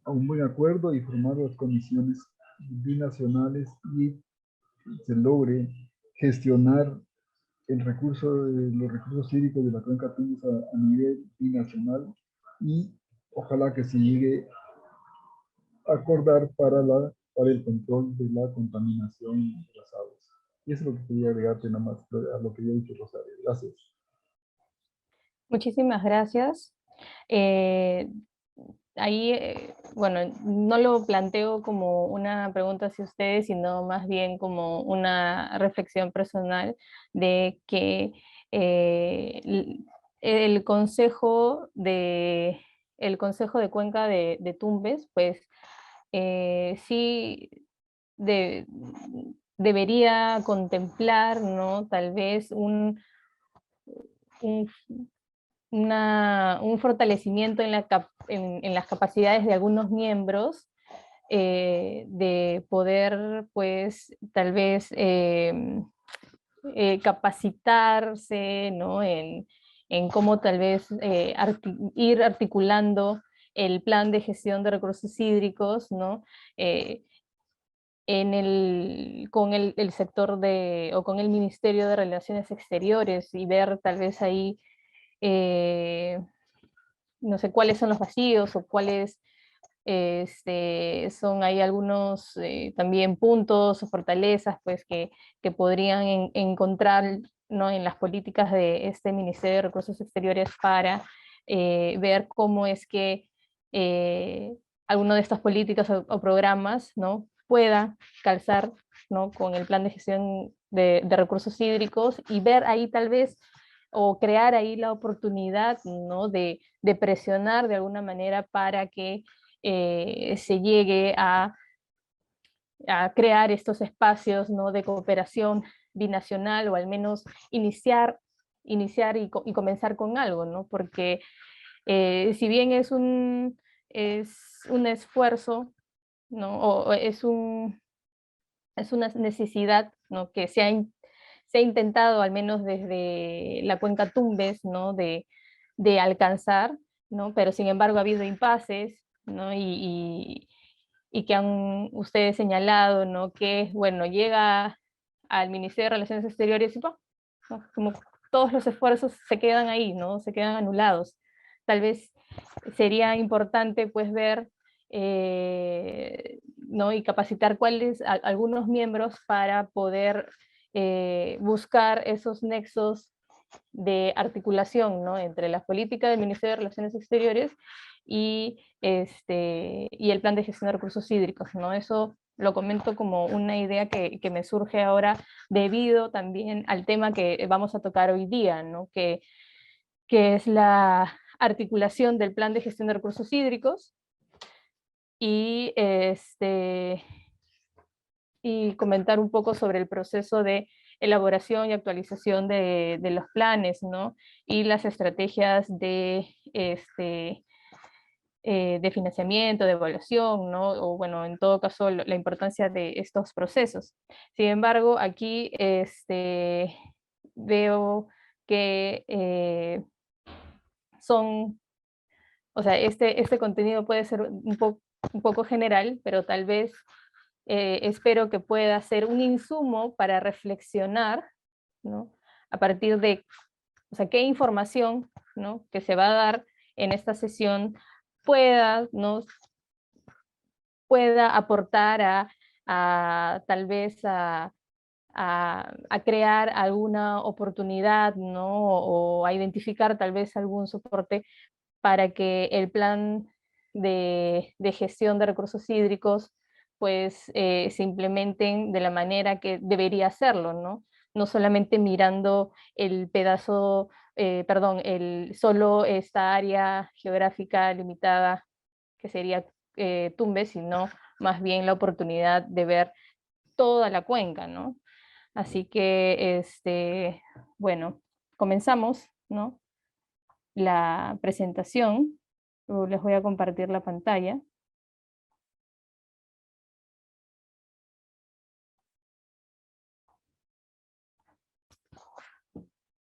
a un buen acuerdo y formar las comisiones binacionales y se logre gestionar los recursos hídricos de la cuenca Tumbes a nivel binacional y ojalá que se llegue a acordar para el control de la contaminación de las aguas. Y eso es lo que quería agregarte nada más a lo que había dicho Rosario. Gracias. Muchísimas gracias. Eh, Ahí, bueno, no lo planteo como una pregunta hacia ustedes, sino más bien como una reflexión personal de que el el Consejo de Cuenca de Tumbes, pues sí de- debería contemplar, ¿no? Tal vez un un fortalecimiento en las capacidades de algunos miembros de poder, pues, tal vez capacitarse, ¿no? En cómo tal vez ir articulando el plan de gestión de recursos hídricos, ¿no? Eh, con el sector o con el Ministerio de Relaciones Exteriores y ver tal vez ahí eh, no sé cuáles son los vacíos o cuáles son ahí algunos también puntos o fortalezas pues que podrían encontrar, ¿no? En las políticas de este Ministerio de Recursos Exteriores para ver cómo es que alguno de estas políticas o programas, ¿no? Pueda calzar, ¿no? Con el plan de gestión de recursos hídricos y ver ahí tal vez o crear ahí la oportunidad, ¿no? De presionar de alguna manera para que se llegue a crear estos espacios, ¿no? De cooperación binacional o al menos iniciar y comenzar con algo, ¿no? Porque si bien es un esfuerzo, ¿no? O es una necesidad, ¿no? Que se ha intentado, al menos desde la cuenca Tumbes, ¿no? De alcanzar. ¿no? Pero sin embargo ha habido impases, ¿no? Y que han ustedes señalado, ¿no? Que, bueno, llega al Ministerio de Relaciones Exteriores y ¡pum!, ¿no? Como todos los esfuerzos se quedan ahí, ¿no? Se quedan anulados. Tal vez sería importante, pues, ver, ¿no? Y capacitar algunos miembros para poder buscar esos nexos de articulación, ¿no? Entre la política del Ministerio de Relaciones Exteriores y el plan de gestión de recursos hídricos, ¿no? Eso lo comento como una idea que me surge ahora debido también al tema que vamos a tocar hoy día, ¿no? Que es la articulación del plan de gestión de recursos hídricos y, y comentar un poco sobre el proceso de elaboración y actualización de los planes, ¿no? Y las estrategias de financiamiento, de evaluación, ¿no? O bueno, en todo caso, la importancia de estos procesos. Sin embargo, aquí veo que o sea, este contenido puede ser un poco general, pero tal vez espero que pueda ser un insumo para reflexionar, ¿no? A partir de, o sea, qué información, ¿no?, que se va a dar en esta sesión ¿no?, pueda aportar tal vez a crear alguna oportunidad, ¿no? O a identificar tal vez algún soporte para que el plan de gestión de recursos hídricos pues se implementen de la manera que debería hacerlo, ¿no? No solamente mirando el pedazo, perdón, solo esta área geográfica limitada que sería Tumbes, sino más bien la oportunidad de ver toda la cuenca, ¿no? Así que, bueno, comenzamos, ¿no?, la presentación. Les voy a compartir la pantalla.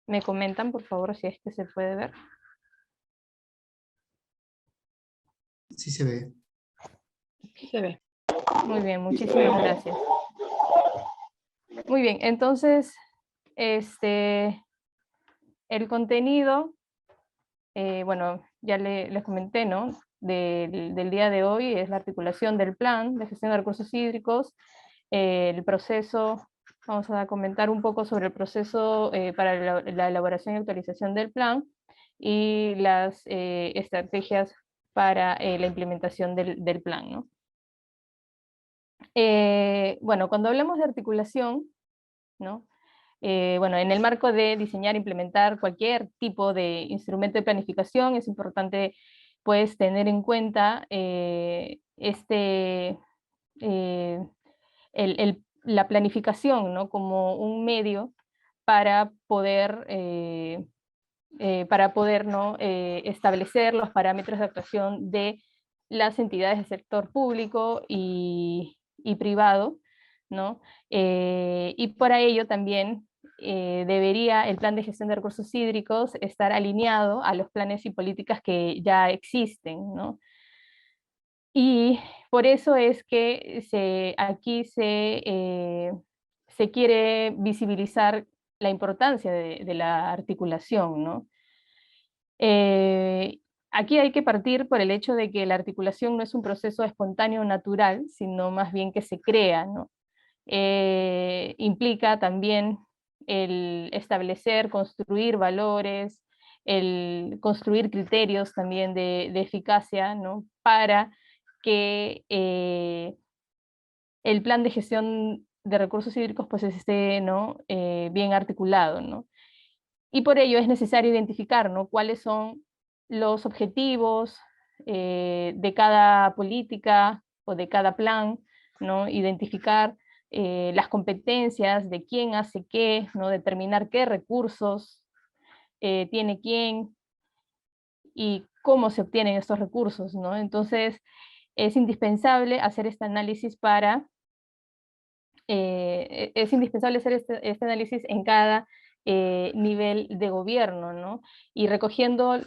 Me comentan, por favor, si es que se puede ver. Sí se ve. Sí se ve. Muy bien, muchísimas gracias. Muy bien, entonces, el contenido, bueno, ya les comenté, ¿no?, del día de hoy es la articulación del plan de gestión de recursos hídricos, el proceso, vamos a comentar un poco sobre el proceso para la elaboración y actualización del plan y las estrategias para la implementación del plan, ¿no? Bueno, cuando hablamos de articulación, ¿no?, bueno, en el marco de diseñar e implementar cualquier tipo de instrumento de planificación, es importante, pues, tener en cuenta eh, la planificación, ¿no?, como un medio para poder, ¿no?, establecer los parámetros de actuación de las entidades del sector público y privado, ¿no? Y para ello también debería el plan de gestión de recursos hídricos estar alineado a los planes y políticas que ya existen, ¿no? Y por eso es que aquí se quiere visibilizar la importancia de la articulación, ¿no? Eh, Aquí hay que partir por el hecho de que la articulación no es un proceso espontáneo natural, sino más bien que se crea, ¿no? Implica también el establecer, construir valores, el construir criterios también de eficacia, ¿no?, para que el plan de gestión de recursos hídricos pues esté, ¿no?, bien articulado, ¿no? Y por ello es necesario identificar, ¿no?, cuáles son los objetivos de cada política o de cada plan, ¿no? Identificar las competencias de quién hace qué, ¿no?, determinar qué recursos tiene quién y cómo se obtienen estos recursos, ¿no? Entonces es indispensable hacer este análisis este análisis en cada nivel de gobierno, ¿no? Y recogiendo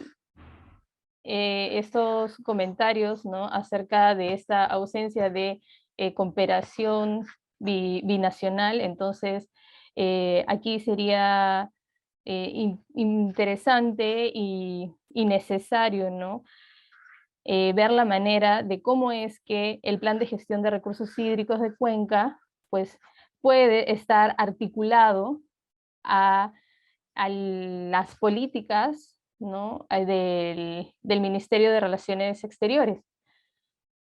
estos comentarios, ¿no?, acerca de esta ausencia de cooperación binacional. Entonces, aquí sería interesante y necesario, ¿no?, ver la manera de cómo es que el plan de gestión de recursos hídricos de Cuenca, pues, puede estar articulado a las políticas, ¿no?, del Ministerio de Relaciones Exteriores.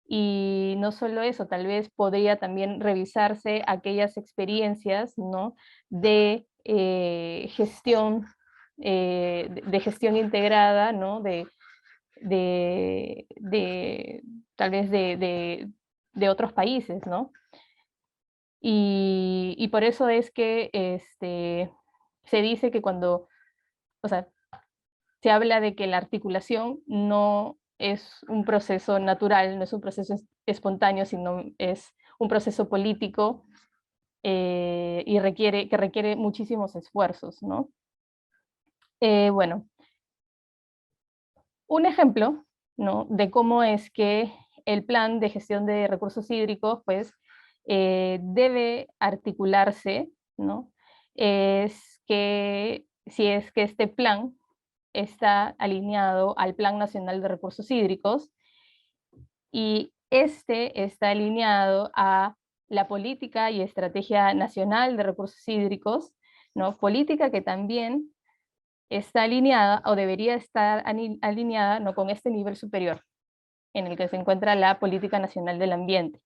Y no solo eso, tal vez podría también revisarse aquellas experiencias, ¿no?, de gestión, de gestión integrada, ¿no?, tal vez de otros países, ¿no? Y por eso es que se dice que cuando, o sea, se habla de que la articulación no es un proceso natural, no es un proceso espontáneo, sino es un proceso político, y que requiere muchísimos esfuerzos, ¿no? Bueno, un ejemplo, ¿no?, de cómo es que el plan de gestión de recursos hídricos, pues, debe articularse, ¿no?, es que si es que este plan está alineado al Plan Nacional de Recursos Hídricos, y este está alineado a la política y estrategia nacional de recursos hídricos, ¿no?, política que también está alineada o debería estar alineada, ¿no?, con este nivel superior en el que se encuentra la Política Nacional del Ambiente.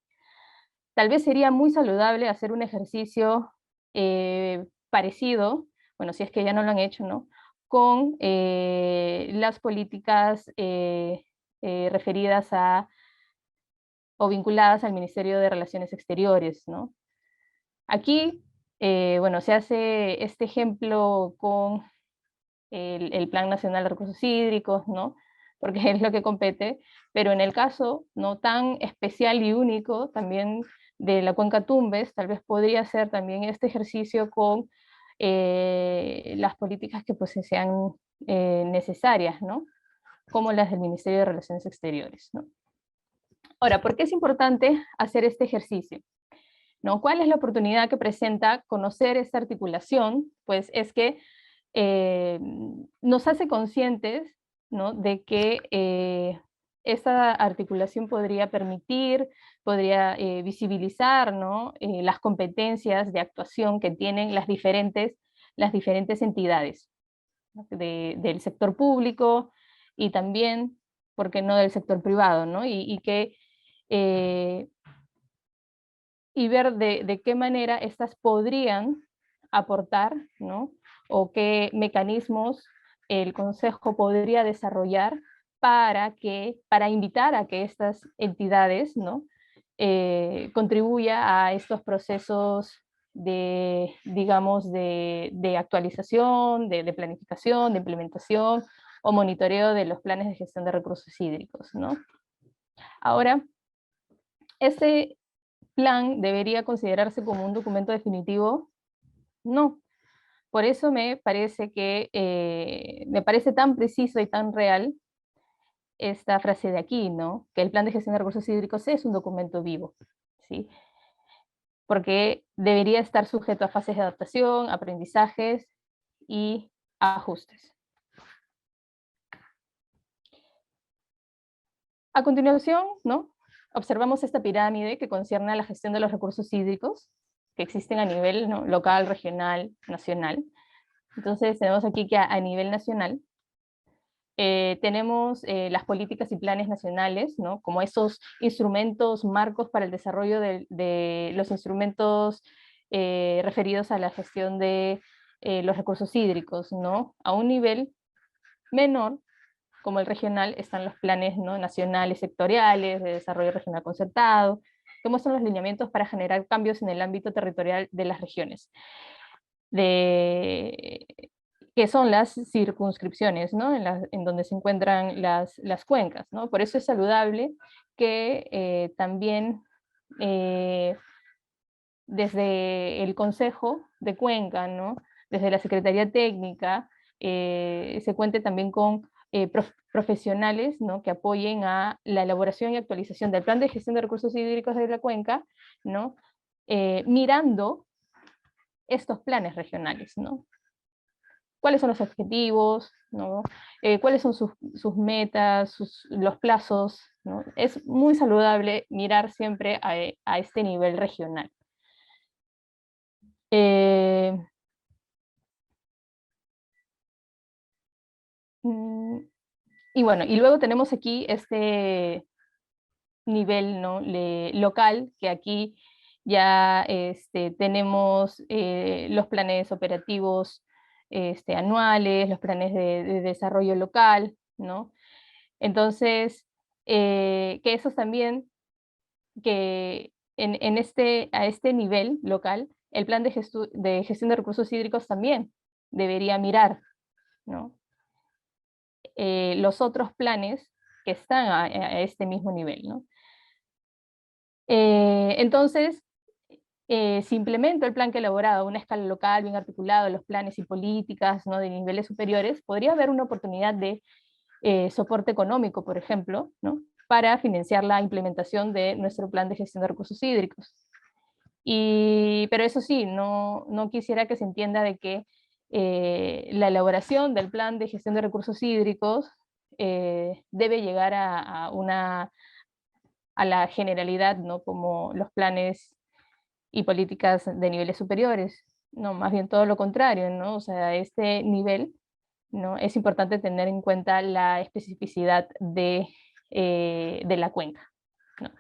Tal vez sería muy saludable hacer un ejercicio parecido, bueno, si es que ya no lo han hecho, ¿no?, con las políticas referidas a o vinculadas al Ministerio de Relaciones Exteriores, ¿no? Aquí, bueno, se hace este ejemplo con el Plan Nacional de Recursos Hídricos, ¿no?, porque es lo que compete, pero en el caso no tan especial y único también de la cuenca Tumbes, tal vez podría ser también este ejercicio con las políticas que pues sean necesarias, ¿no?, como las del Ministerio de Relaciones Exteriores, ¿no? Ahora, ¿por qué es importante hacer este ejercicio?, ¿no? ¿Cuál es la oportunidad que presenta conocer esta articulación? Pues es que nos hace conscientes, ¿no?, de que esta articulación podría permitir, podría visibilizar, ¿no?, las competencias de actuación que tienen las diferentes entidades, ¿no?, del sector público y también, ¿por qué no?, del sector privado, ¿no? Y ver de qué manera estas podrían aportar, ¿no?, o qué mecanismos el Consejo podría desarrollar para invitar a que estas entidades, ¿no?, contribuya a estos procesos de, digamos, de actualización, de planificación, de implementación o monitoreo de los planes de gestión de recursos hídricos, ¿no? Ahora, este plan debería considerarse como un documento definitivo. No. Por eso me parece tan preciso y tan real esta frase de aquí, ¿no?, que el plan de gestión de recursos hídricos es un documento vivo, ¿sí? Porque debería estar sujeto a fases de adaptación, aprendizajes y ajustes. A continuación, ¿no?, observamos esta pirámide que concierne a la gestión de los recursos hídricos que existen a nivel, ¿no?, local, regional, nacional. Entonces tenemos aquí que a nivel nacional tenemos las políticas y planes nacionales, ¿no?, como esos instrumentos marcos para el desarrollo de los instrumentos referidos a la gestión de los recursos hídricos, ¿no? A un nivel menor, como el regional, están los planes, ¿no?, nacionales sectoriales de desarrollo regional concertado, que muestran los lineamientos para generar cambios en el ámbito territorial de las regiones, que son las circunscripciones, ¿no?, en donde se encuentran las cuencas, ¿no? Por eso es saludable que también desde el Consejo de Cuenca, ¿no?, desde la Secretaría Técnica, se cuente también con profesionales, ¿no?, que apoyen a la elaboración y actualización del plan de gestión de recursos hídricos de la cuenca, ¿no?, mirando estos planes regionales, ¿no? ¿Cuáles son los objetivos, ¿no? ¿Cuáles son sus metas, los plazos, ¿no? Es muy saludable mirar siempre a este nivel regional. Y bueno, y luego tenemos aquí este nivel, ¿no?, local, que aquí ya tenemos los planes operativos anuales, los planes de desarrollo local, ¿no? Entonces, que esos también, que a este nivel local, el plan de gestión de recursos hídricos también debería mirar, ¿no?, los otros planes que están a este mismo nivel, ¿no? Entonces, si implemento el plan que he elaborado a una escala local, bien articulado, los planes y políticas, ¿no?, de niveles superiores, podría haber una oportunidad de soporte económico, por ejemplo, ¿no?, para financiar la implementación de nuestro plan de gestión de recursos hídricos. Pero eso sí, no quisiera que se entienda de que la elaboración del plan de gestión de recursos hídricos debe llegar a la generalidad, ¿no?, como los planes y políticas de niveles superiores. No, más bien todo lo contrario, ¿no? O sea, a este nivel, ¿no?, es importante tener en cuenta la especificidad de la cuenca, ¿no?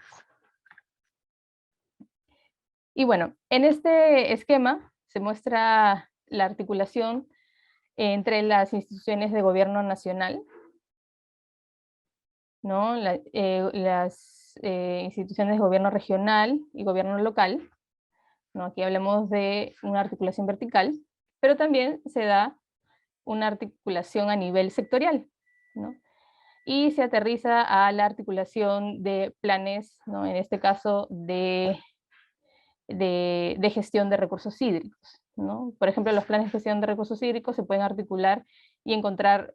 Y bueno, en este esquema se muestra la articulación entre las instituciones de gobierno nacional, ¿no?, las instituciones de gobierno regional y gobierno local, ¿no? Aquí hablamos de una articulación vertical, pero también se da una articulación a nivel sectorial, ¿no? Y se aterriza a la articulación de planes, ¿no?, en este caso de gestión de recursos hídricos, ¿no? Por ejemplo, los planes de gestión de recursos hídricos se pueden articular y encontrar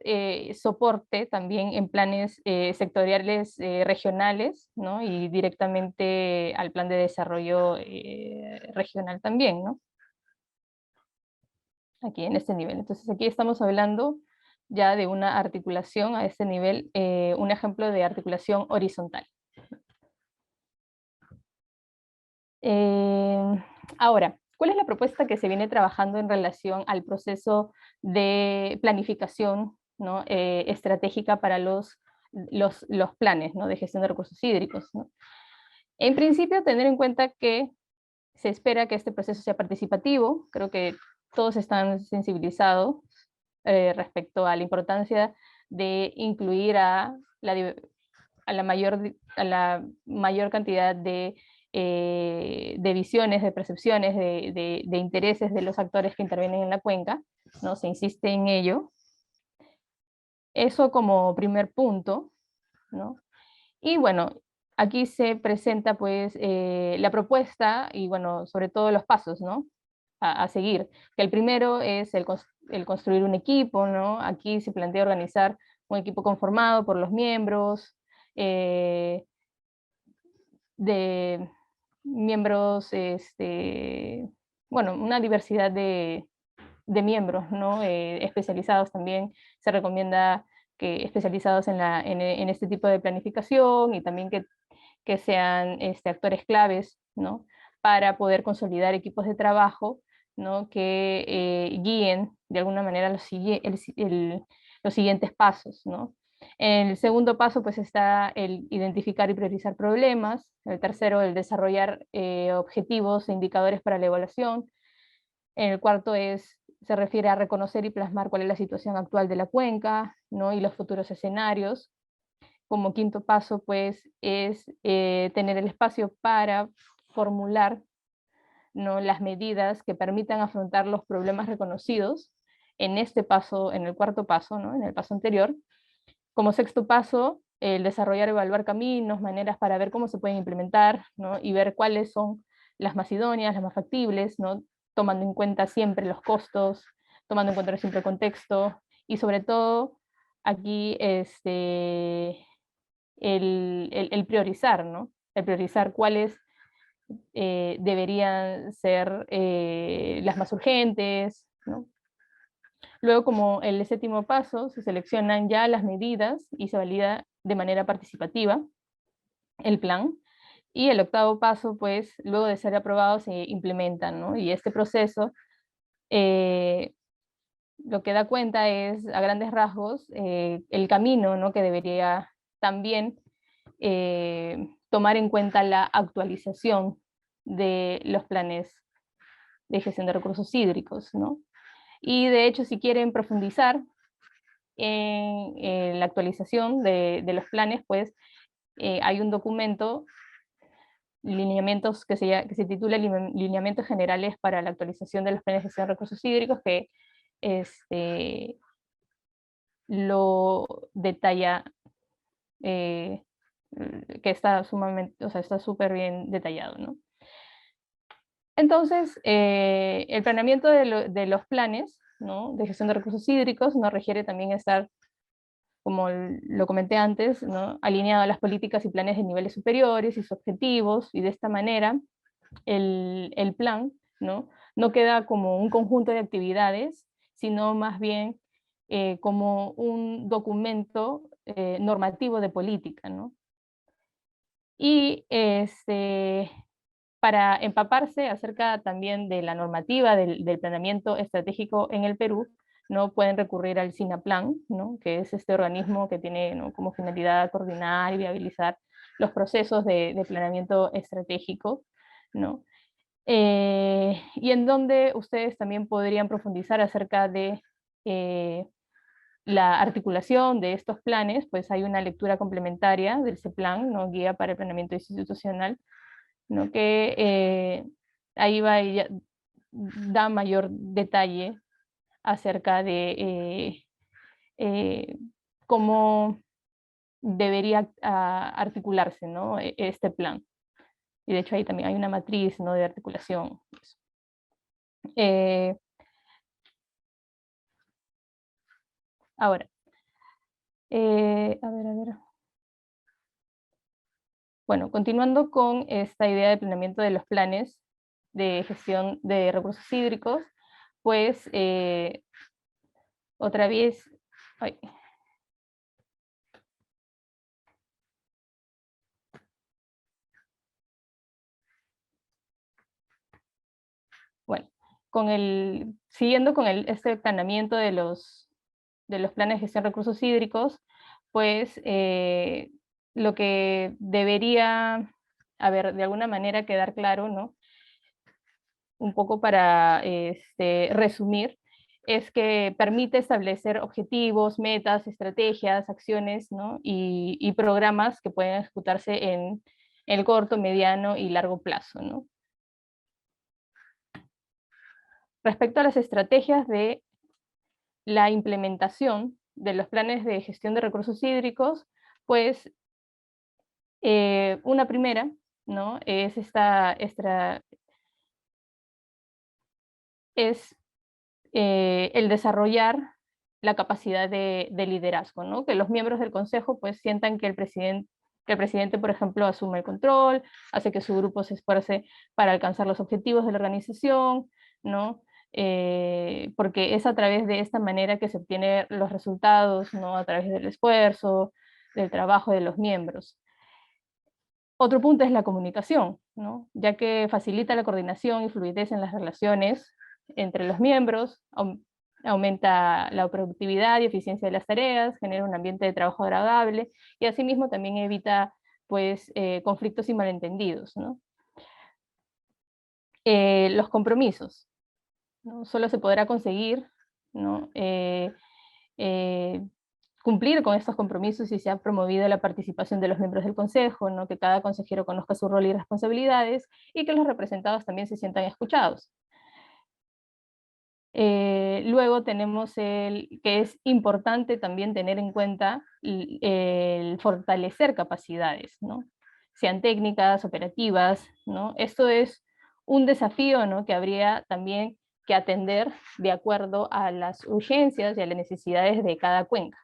soporte también en planes sectoriales regionales, ¿no?, y directamente al plan de desarrollo regional también, ¿no?, aquí en este nivel. Entonces aquí estamos hablando ya de una articulación a este nivel, un ejemplo de articulación horizontal. Ahora, ¿cuál es la propuesta que se viene trabajando en relación al proceso de planificación, ¿no?, estratégica para los planes, ¿no?, de gestión de recursos hídricos, ¿no? En principio, tener en cuenta que se espera que este proceso sea participativo. Creo que todos están sensibilizados respecto a la importancia de incluir a la mayor cantidad de visiones, de percepciones, de intereses de los actores que intervienen en la cuenca, ¿no? Se insiste en ello. Eso como primer punto, ¿no? Y bueno, aquí se presenta pues la propuesta y bueno, sobre todo los pasos, ¿no?, a seguir. Que el primero es el construir un equipo, ¿no? Aquí se plantea organizar un equipo conformado por los miembros, de miembros, bueno, una diversidad de miembros, ¿no?, especializados también. Se recomienda que especializados en este tipo de planificación y también que sean actores claves, ¿no?, para poder consolidar equipos de trabajo, ¿no?, que guíen de alguna manera los siguientes pasos, ¿no? En el segundo paso pues está el identificar y priorizar problemas. El tercero, el desarrollar objetivos e indicadores para la evaluación. El cuarto se refiere a reconocer y plasmar cuál es la situación actual de la cuenca, ¿no?, y los futuros escenarios. Como quinto paso, pues, es tener el espacio para formular, ¿no?, las medidas que permitan afrontar los problemas reconocidos en este paso, en el cuarto paso, ¿no?, en el paso anterior. Como sexto paso, el desarrollar, evaluar caminos, maneras para ver cómo se pueden implementar, ¿no?, y ver cuáles son las más idóneas, las más factibles, ¿no?, tomando en cuenta siempre los costos, tomando en cuenta siempre el contexto, y sobre todo aquí el priorizar, ¿no? El priorizar cuáles deberían ser las más urgentes, ¿no? Luego, como el séptimo paso, se seleccionan ya las medidas y se valida de manera participativa el plan. Y el octavo paso, pues, luego de ser aprobado, se implementan, ¿no? Y este proceso lo que da cuenta es, a grandes rasgos, el camino, ¿no? Que debería también tomar en cuenta la actualización de los planes de gestión de recursos hídricos, ¿no? Y de hecho, si quieren profundizar en la actualización de los planes, pues hay un documento, lineamientos, que se titula Lineamientos Generales para la actualización de los planes de gestión de recursos hídricos, que lo detalla, que está sumamente, o sea, está súper bien detallado, ¿no? Entonces, el planeamiento de los planes, ¿no? De gestión de recursos hídricos nos requiere también estar, como lo comenté antes, ¿no? Alineado a las políticas y planes de niveles superiores y sus objetivos, y de esta manera el plan, ¿no? No queda como un conjunto de actividades, sino más bien como un documento normativo de política, ¿no? Y para empaparse acerca también de la normativa del planeamiento estratégico en el Perú, ¿no? Pueden recurrir al SINAPLAN, ¿no? Que es este organismo que tiene, ¿no? como finalidad coordinar y viabilizar los procesos de planeamiento estratégico, ¿no? Y en donde ustedes también podrían profundizar acerca de la articulación de estos planes, pues hay una lectura complementaria del CEPLAN, ¿no? Guía para el Planeamiento Institucional, ¿no? Que ahí va ella, da mayor detalle acerca de cómo debería articularse, ¿no? Este plan. Y de hecho ahí también hay una matriz, ¿no? De articulación. Eh, ahora, a ver. Bueno, continuando con esta idea de planeamiento de los planes de gestión de recursos hídricos, pues otra vez, ay, bueno, siguiendo con este planeamiento de los planes de gestión de recursos hídricos, pues lo que debería, a ver, de alguna manera quedar claro, ¿no? Un poco para resumir, es que permite establecer objetivos, metas, estrategias, acciones, ¿no? y programas que pueden ejecutarse en el corto, mediano y largo plazo, ¿no? Respecto a las estrategias de la implementación de los planes de gestión de recursos hídricos, pues una primera, ¿no? Es el desarrollar la capacidad de liderazgo, ¿no? Que los miembros del consejo pues sientan que el presidente, por ejemplo, asume el control, hace que su grupo se esfuerce para alcanzar los objetivos de la organización, ¿no? Porque es a través de esta manera que se obtienen los resultados, ¿no? A través del esfuerzo, del trabajo de los miembros. Otro punto es la comunicación, ¿no? Ya que facilita la coordinación y fluidez en las relaciones entre los miembros, aumenta la productividad y eficiencia de las tareas, genera un ambiente de trabajo agradable y asimismo también evita pues, conflictos y malentendidos, ¿no? Los compromisos, ¿no? Solo se podrá conseguir, ¿no? Cumplir con estos compromisos y se ha promovido la participación de los miembros del consejo, ¿no? Que cada consejero conozca su rol y responsabilidades y que los representados también se sientan escuchados. Luego tenemos que es importante también tener en cuenta el fortalecer capacidades, ¿no? Sean técnicas, operativas, ¿no? Esto es un desafío, ¿no? Que habría también que atender de acuerdo a las urgencias y a las necesidades de cada cuenca.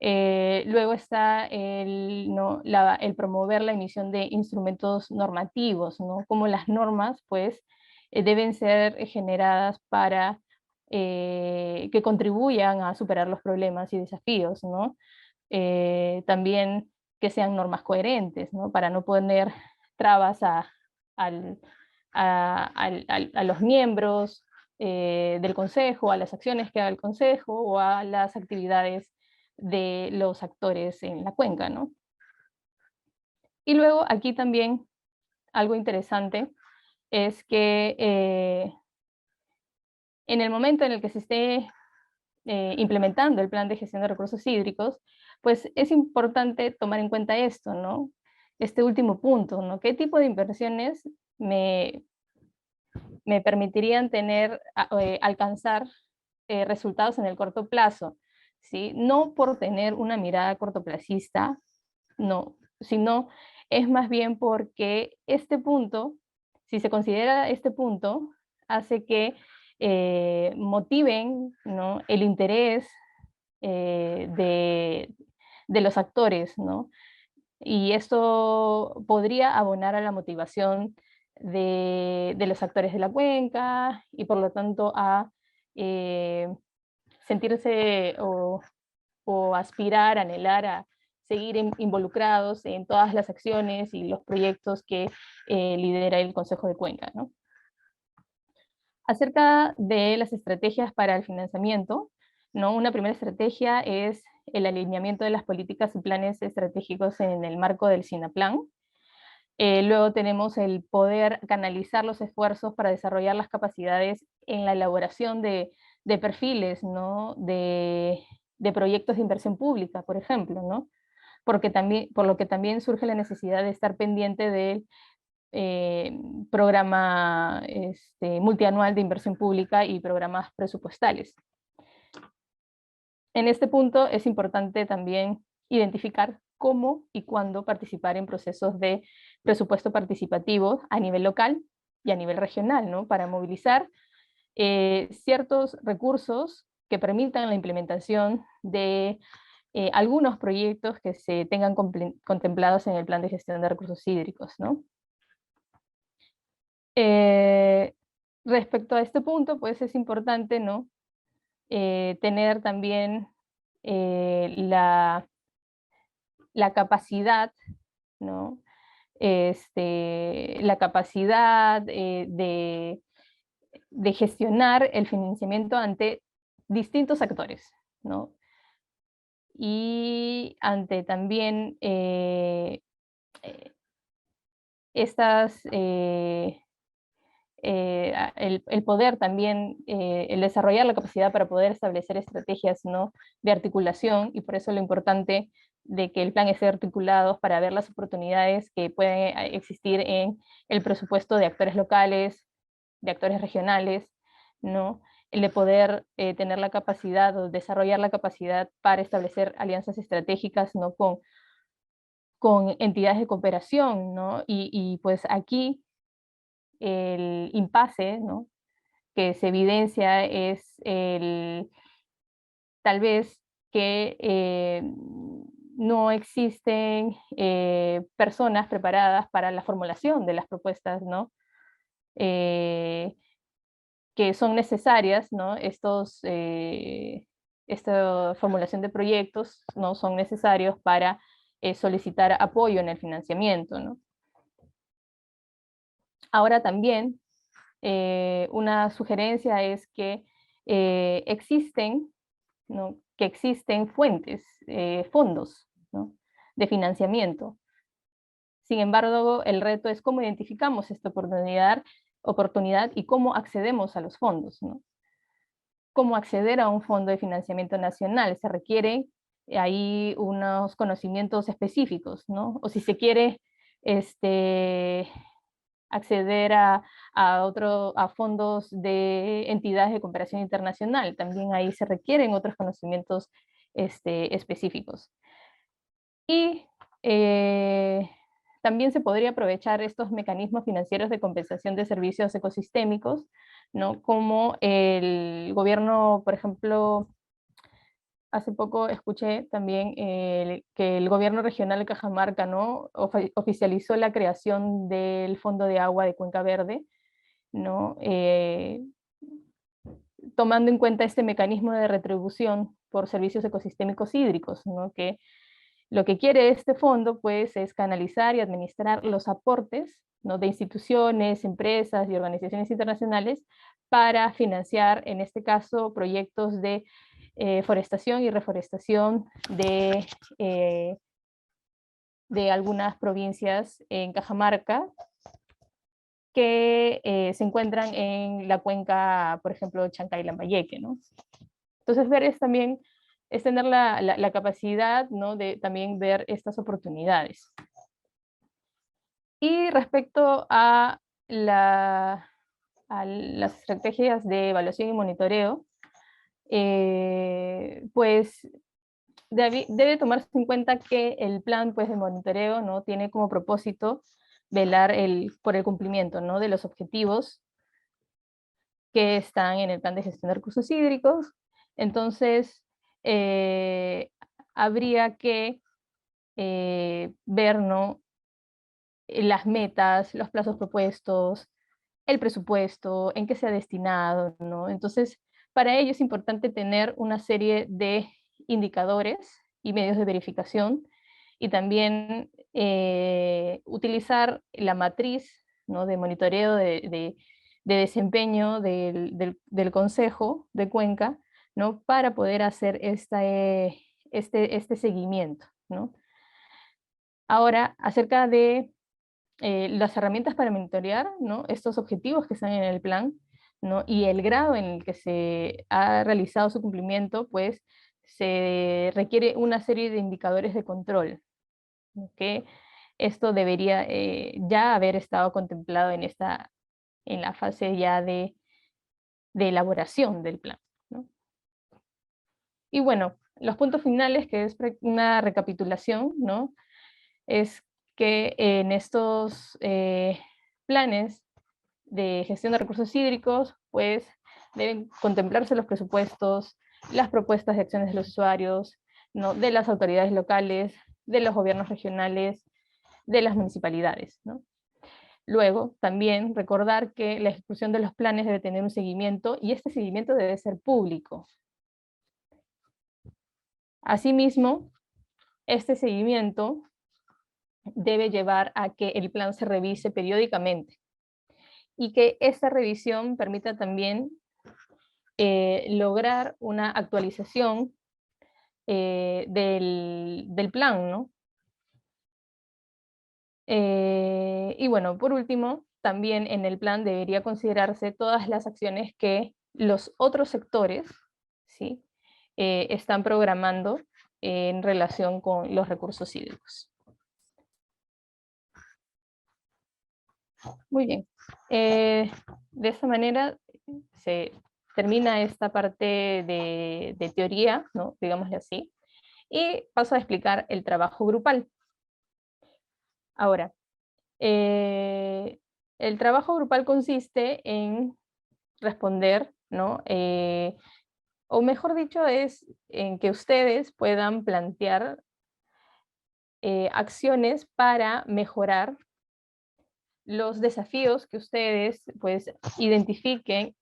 Luego está el promover la emisión de instrumentos normativos, ¿no? Como las normas, pues, deben ser generadas para que contribuyan a superar los problemas y desafíos, ¿no? También que sean normas coherentes, ¿no? Para no poner trabas al- a los miembros del Consejo, a las acciones que haga el Consejo o a las actividades de los actores en la cuenca, ¿no? Y luego aquí también algo interesante es que en el momento en el que se esté implementando el plan de gestión de recursos hídricos, pues es importante tomar en cuenta esto, ¿no? Este último punto, ¿no? ¿Qué tipo de inversiones me permitirían alcanzar resultados en el corto plazo? ¿Sí? No por tener una mirada cortoplacista, no, sino es más bien porque este punto, si se considera este punto, hace que motiven, ¿no?, el interés de los actores, ¿no? Y esto podría abonar a la motivación de los actores de la cuenca y por lo tanto a eh, sentirse o aspirar, anhelar a seguir involucrados en todas las acciones y los proyectos que lidera el Consejo de Cuenca, ¿no? Acerca de las estrategias para el financiamiento, ¿no? Una primera estrategia es el alineamiento de las políticas y planes estratégicos en el marco del SINAPLAN. Luego tenemos el poder canalizar los esfuerzos para desarrollar las capacidades en la elaboración de perfiles, ¿no?, de proyectos de inversión pública, por ejemplo, ¿no? Por lo que también surge la necesidad de estar pendiente del programa multianual de inversión pública y programas presupuestales. En este punto es importante también identificar cómo y cuándo participar en procesos de presupuesto participativo a nivel local y a nivel regional, ¿no? Para movilizar ciertos recursos que permitan la implementación de algunos proyectos que se tengan contemplados en el plan de gestión de recursos hídricos, ¿no? Respecto a este punto, pues es importante, ¿no?, tener también la capacidad, ¿no? La capacidad de gestionar el financiamiento ante distintos actores, ¿no? Y ante también estas el poder también, el desarrollar la capacidad para poder establecer estrategias, ¿no?, de articulación, y por eso lo importante de que el plan esté articulado para ver las oportunidades que pueden existir en el presupuesto de actores locales, de actores regionales, ¿no? El de poder tener la capacidad o desarrollar la capacidad para establecer alianzas estratégicas, ¿no?, con entidades de cooperación, ¿no? Y pues aquí el impasse, ¿no?, que se evidencia es tal vez que no existen personas preparadas para la formulación de las propuestas, ¿no?, eh, que son necesarias, ¿no? Esta formulación de proyectos, ¿no?, son necesarios para solicitar apoyo en el financiamiento, ¿no? Ahora también una sugerencia es que existen, ¿no?, que existen fuentes, fondos, ¿no?, de financiamiento. Sin embargo, el reto es cómo identificamos esta oportunidad y cómo accedemos a los fondos, ¿no? Cómo acceder a un fondo de financiamiento nacional. Se requieren ahí unos conocimientos específicos, ¿no? O si se quiere acceder a fondos de entidades de cooperación internacional. También ahí se requieren otros conocimientos específicos. Y también se podría aprovechar estos mecanismos financieros de compensación de servicios ecosistémicos, ¿no?, como el gobierno, por ejemplo, hace poco escuché también que el gobierno regional de Cajamarca, ¿no? Oficializó la creación del Fondo de Agua de Cuenca Verde, ¿no? Tomando en cuenta este mecanismo de retribución por servicios ecosistémicos hídricos, ¿no? Que lo que quiere este fondo, pues, es canalizar y administrar los aportes, ¿no? De instituciones, empresas y organizaciones internacionales para financiar, en este caso, proyectos de forestación y reforestación de algunas provincias en Cajamarca que se encuentran en la cuenca, por ejemplo, Chancay-Lambayeque, ¿no? Entonces, ver es también, es tener la capacidad, ¿no? De también ver estas oportunidades. Y respecto a las estrategias de evaluación y monitoreo, pues debe tomarse en cuenta que el plan, pues, de monitoreo, ¿no? Tiene como propósito velar por el cumplimiento, ¿no? De los objetivos que están en el plan de gestión de recursos hídricos. Entonces, habría que ver, ¿no? Las metas, los plazos propuestos, el presupuesto, en qué se ha destinado, ¿no? Entonces, para ello es importante tener una serie de indicadores y medios de verificación y también utilizar la matriz, ¿no? De monitoreo de desempeño del Consejo de Cuenca, ¿no? Para poder hacer este seguimiento, ¿no? Ahora, acerca de las herramientas para monitorear, ¿no? Estos objetivos que están en el plan, ¿no? Y el grado en el que se ha realizado su cumplimiento, pues se requiere una serie de indicadores de control, ¿no? Que esto debería ya haber estado contemplado en la fase ya de elaboración del plan, ¿no? Y bueno, los puntos finales, que es una recapitulación, ¿no? Es que en estos planes de gestión de recursos hídricos, pues deben contemplarse los presupuestos, las propuestas de acciones de los usuarios, ¿no? De las autoridades locales, de los gobiernos regionales, de las municipalidades, ¿no? Luego, también recordar que la ejecución de los planes debe tener un seguimiento y este seguimiento debe ser público. Asimismo, este seguimiento debe llevar a que el plan se revise periódicamente y que esta revisión permita también lograr una actualización del plan, ¿no? Y bueno, por último, también en el plan debería considerarse todas las acciones que los otros sectores, ¿sí? Están programando en relación con los recursos hídricos. Muy bien. De esta manera se termina esta parte de teoría, ¿no? Digámosle así, y paso a explicar el trabajo grupal. Ahora, el trabajo grupal consiste en responder, ¿no? O mejor dicho, es en que ustedes puedan plantear acciones para mejorar los desafíos que ustedes, pues, identifiquen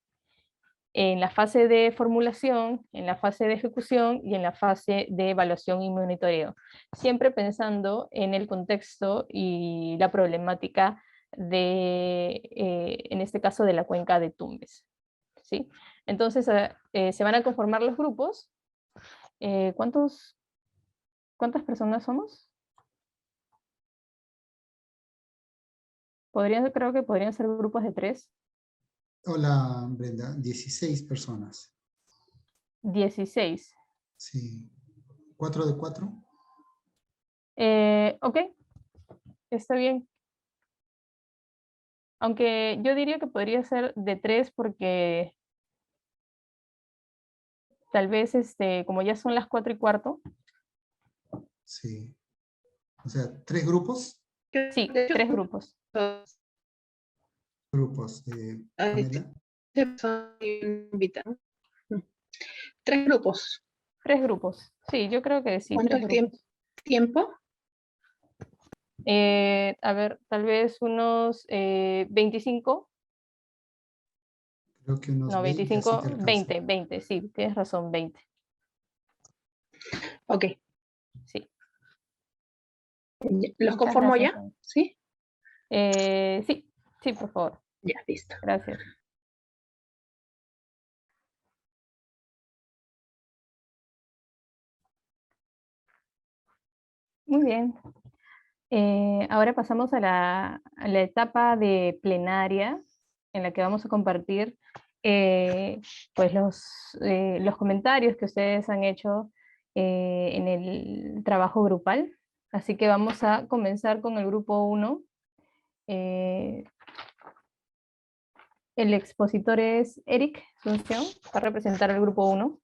en la fase de formulación, en la fase de ejecución y en la fase de evaluación y monitoreo, siempre pensando en el contexto y la problemática en este caso, de la cuenca de Tumbes, ¿sí? Entonces, se van a conformar los grupos. ¿Cuántas personas somos? Creo que podrían ser grupos de 3. Hola, Brenda. 16 personas. 16. Sí. ¿4 de 4? Ok, está bien. Aunque yo diría que podría ser de 3 porque tal vez, como ya son las 4:15. Sí. O sea, ¿3 grupos? Sí, 3 grupos. Grupos. Pamela. 3 grupos. 3 grupos. Sí, yo creo que sí. ¿Cuánto 3 grupos. tiempo? A ver, tal vez unos 25. Creo que unos No, 20, así 25, te alcanza. 20, sí, tienes razón, 20. Ok. Sí. ¿Los Muchas conformo gracias, ya? Ana. ¿Sí? Sí, sí, por favor. Ya, listo. Gracias. Muy bien. Ahora pasamos a la etapa de plenaria, en la que vamos a compartir pues los comentarios que ustedes han hecho en el trabajo grupal. Así que vamos a comenzar con el grupo 1. El expositor es Eric Asunción, va a representar el grupo 1.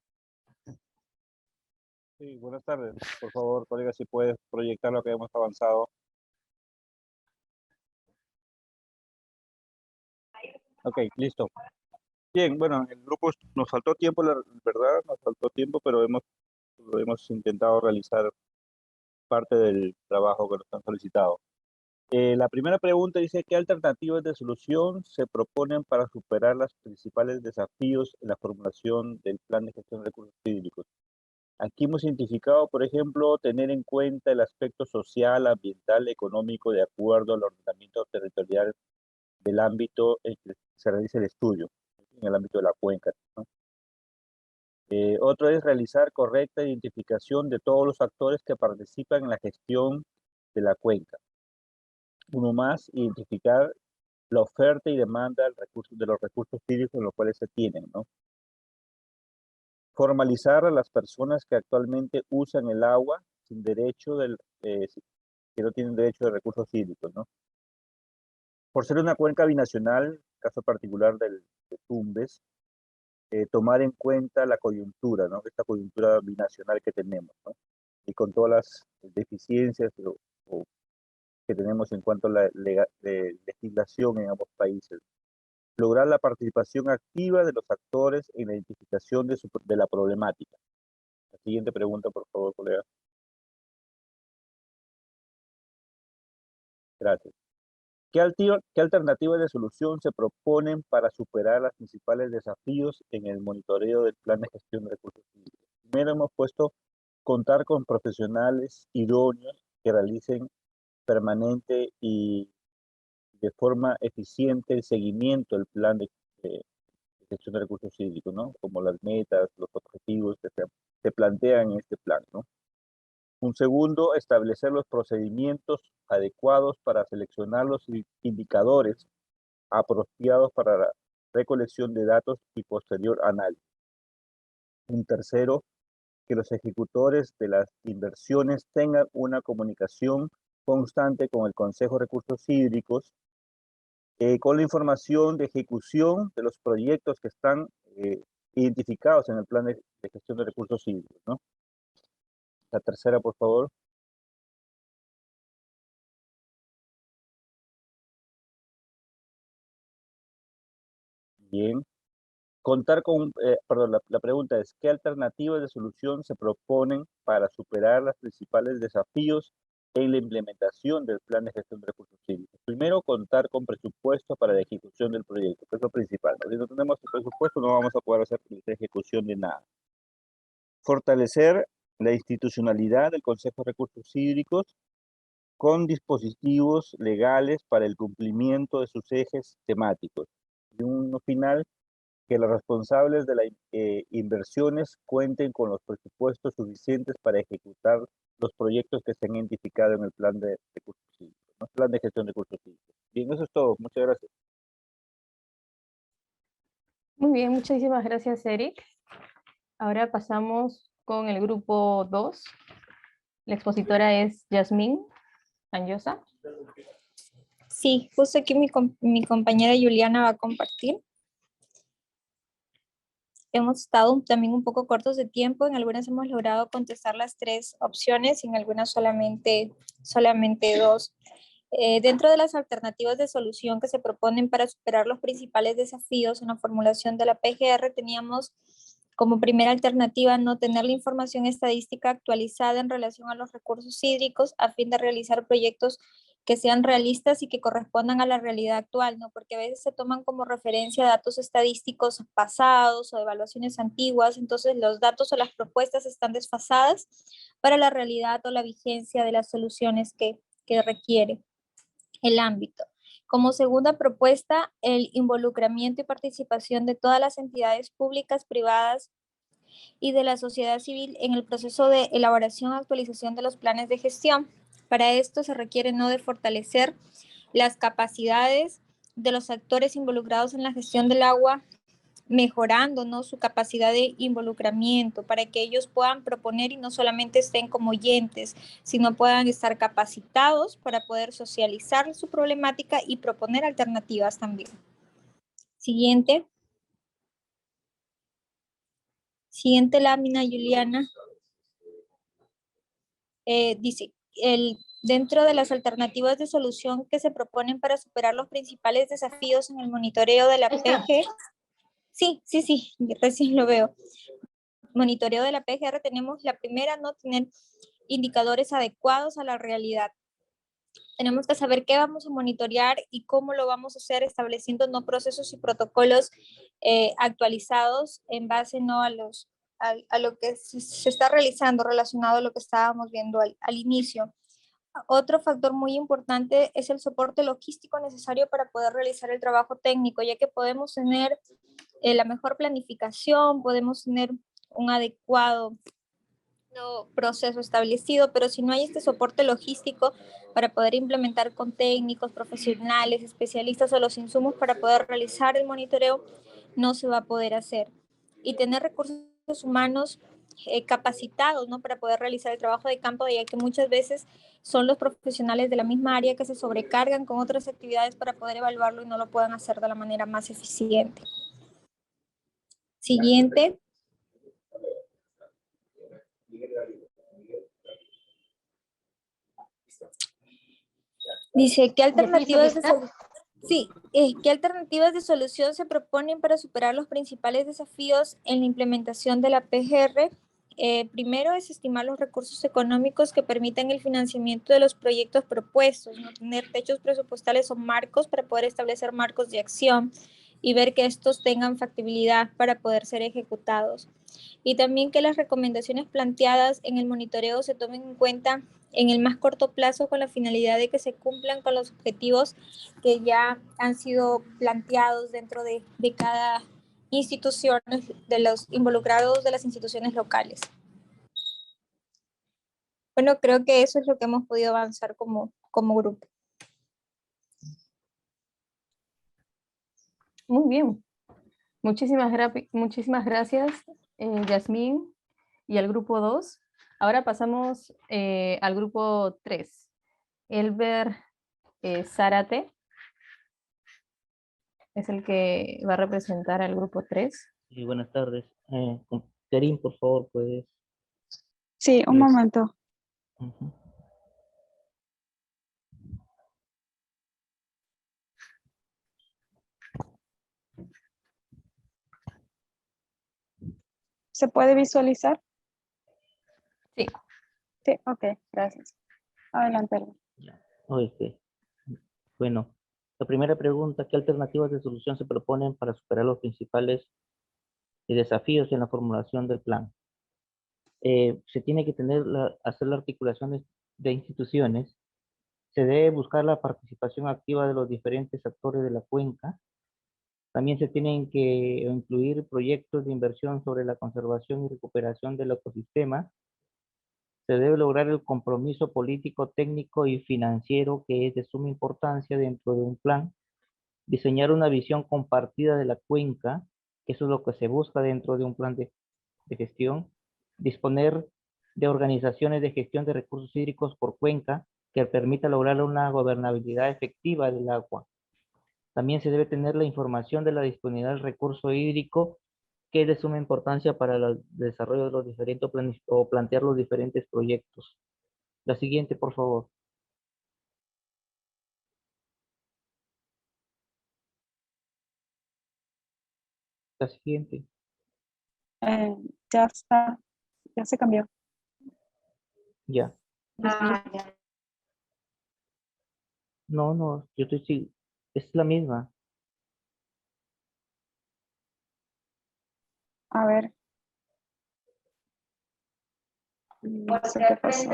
Sí, buenas tardes. Por favor, colega, si puedes proyectar lo que hemos avanzado. Ok, listo. Bien, bueno, el grupo nos faltó tiempo, la verdad, nos faltó tiempo, pero hemos intentado realizar parte del trabajo que nos han solicitado. La primera pregunta dice, ¿qué alternativas de solución se proponen para superar los principales desafíos en la formulación del plan de gestión de recursos hídricos? Aquí hemos identificado, por ejemplo, tener en cuenta el aspecto social, ambiental, económico de acuerdo al ordenamiento territorial del ámbito en que se realiza el estudio, en el ámbito de la cuenca, ¿no? Otro es realizar correcta identificación de todos los actores que participan en la gestión de la cuenca. Uno más, identificar la oferta y demanda de los recursos hídricos en los cuales se tienen, ¿no? Formalizar a las personas que actualmente usan el agua sin derecho que no tienen derecho de recursos hídricos, ¿no? Por ser una cuenca binacional, caso particular de Tumbes, tomar en cuenta la coyuntura, ¿no? Esta coyuntura binacional que tenemos, ¿no? Y con todas las deficiencias que tenemos en cuanto a la legislación en ambos países. Lograr la participación activa de los actores en la identificación de la problemática. La siguiente pregunta, por favor, colega. Gracias. ¿Qué alternativas de solución se proponen para superar los principales desafíos en el monitoreo del plan de gestión de recursos hídricos? Primero hemos puesto contar con profesionales idóneos que realicen permanente y de forma eficiente el seguimiento del plan de gestión de recursos hídricos, ¿no? Como las metas, los objetivos que se plantean en este plan, ¿no? Un segundo, establecer los procedimientos adecuados para seleccionar los indicadores apropiados para la recolección de datos y posterior análisis. Un tercero, que los ejecutores de las inversiones tengan una comunicación constante con el Consejo de Recursos Hídricos con la información de ejecución de los proyectos que están identificados en el plan de gestión de recursos hídricos, ¿no? La tercera, por favor. Bien. Contar con, perdón, la pregunta es, ¿qué alternativas de solución se proponen para superar los principales desafíos en la implementación del plan de gestión de recursos hídricos? Primero, contar con presupuesto para la ejecución del proyecto, que es lo principal, ¿no? Si no tenemos presupuesto, no vamos a poder hacer la ejecución de nada. Fortalecer la institucionalidad del Consejo de Recursos Hídricos con dispositivos legales para el cumplimiento de sus ejes temáticos. Y uno final, que los responsables de las inversiones cuenten con los presupuestos suficientes para ejecutar los proyectos que se han identificado en el plan de recursos hídricos, ¿no? Plan de gestión de recursos hídricos. Bien, eso es todo. Muchas gracias. Muy bien, muchísimas gracias, Eric. Ahora pasamos con el grupo 2. La expositora es Yasmín Anyosa. Sí, justo aquí mi compañera Juliana va a compartir. Hemos estado también un poco cortos de tiempo, en algunas hemos logrado contestar las 3 opciones y en algunas solamente 2. Dentro de las alternativas de solución que se proponen para superar los principales desafíos en la formulación de la PGR, teníamos Como primera alternativa, no tener la información estadística actualizada en relación a los recursos hídricos a fin de realizar proyectos que sean realistas y que correspondan a la realidad actual, ¿no? Porque a veces se toman como referencia datos estadísticos pasados o evaluaciones antiguas, entonces los datos o las propuestas están desfasadas para la realidad o la vigencia de las soluciones que requiere el ámbito. Como segunda propuesta, el involucramiento y participación de todas las entidades públicas, privadas y de la sociedad civil en el proceso de elaboración y actualización de los planes de gestión. Para esto se requiere no de fortalecer las capacidades de los actores involucrados en la gestión del agua, mejorando, ¿no?, su capacidad de involucramiento para que ellos puedan proponer y no solamente estén como oyentes, sino puedan estar capacitados para poder socializar su problemática y proponer alternativas también. Siguiente. Siguiente lámina, Juliana. Dice, dentro de las alternativas de solución que se proponen para superar los principales desafíos en el monitoreo de la PG. Sí, recién lo veo. Monitoreo de la PGR tenemos la primera, no tener indicadores adecuados a la realidad. Tenemos que saber qué vamos a monitorear y cómo lo vamos a hacer, estableciendo no procesos y protocolos actualizados en base no a lo que se está realizando relacionado a lo que estábamos viendo al inicio. Otro factor muy importante es el soporte logístico necesario para poder realizar el trabajo técnico, ya que podemos tener la mejor planificación, podemos tener un adecuado proceso establecido, pero si no hay este soporte logístico para poder implementar con técnicos, profesionales, especialistas o los insumos para poder realizar el monitoreo, no se va a poder hacer. Y tener recursos humanos capacitados, ¿no?, para poder realizar el trabajo de campo, ya que muchas veces son los profesionales de la misma área que se sobrecargan con otras actividades para poder evaluarlo y no lo puedan hacer de la manera más eficiente. Siguiente. Dice, ¿qué alternativas ¿qué alternativas de solución se proponen para superar los principales desafíos en la implementación de la PGR? Primero es estimar los recursos económicos que permitan el financiamiento de los proyectos propuestos, no tener techos presupuestales o marcos para poder establecer marcos de acción y ver que estos tengan factibilidad para poder ser ejecutados. Y también que las recomendaciones planteadas en el monitoreo se tomen en cuenta en el más corto plazo con la finalidad de que se cumplan con los objetivos que ya han sido planteados dentro de cada institución, de los involucrados de las instituciones locales. Bueno, creo que eso es lo que hemos podido avanzar como grupo. Muy bien. Muchísimas gracias, Yasmín, y al grupo 2. Ahora pasamos al grupo 3. Elber Zárate es el que va a representar al grupo 3. Sí, buenas tardes. Karim, por favor, puedes. Sí, un momento. Ujú. ¿Se puede visualizar? Sí. Sí, ok, gracias. Adelante. Ok. Bueno, la primera pregunta, ¿qué alternativas de solución se proponen para superar los principales desafíos en la formulación del plan? Se tiene que hacer la articulación de instituciones, se debe buscar la participación activa de los diferentes actores de la cuenca, también se tienen que incluir proyectos de inversión sobre la conservación y recuperación del ecosistema, se debe lograr el compromiso político, técnico y financiero que es de suma importancia dentro de un plan, diseñar una visión compartida de la cuenca, que eso es lo que se busca dentro de un plan de gestión, disponer de organizaciones de gestión de recursos hídricos por cuenca que permita lograr una gobernabilidad efectiva del agua. También se debe tener la información de la disponibilidad del recurso hídrico, que es de suma importancia para el desarrollo de los diferentes planes o plantear los diferentes proyectos. La siguiente, por favor. La siguiente. Ya está, ya se cambió. Ya. Ah, ya. No, no, yo estoy, sí, es la misma. A ver. No sé qué pasó.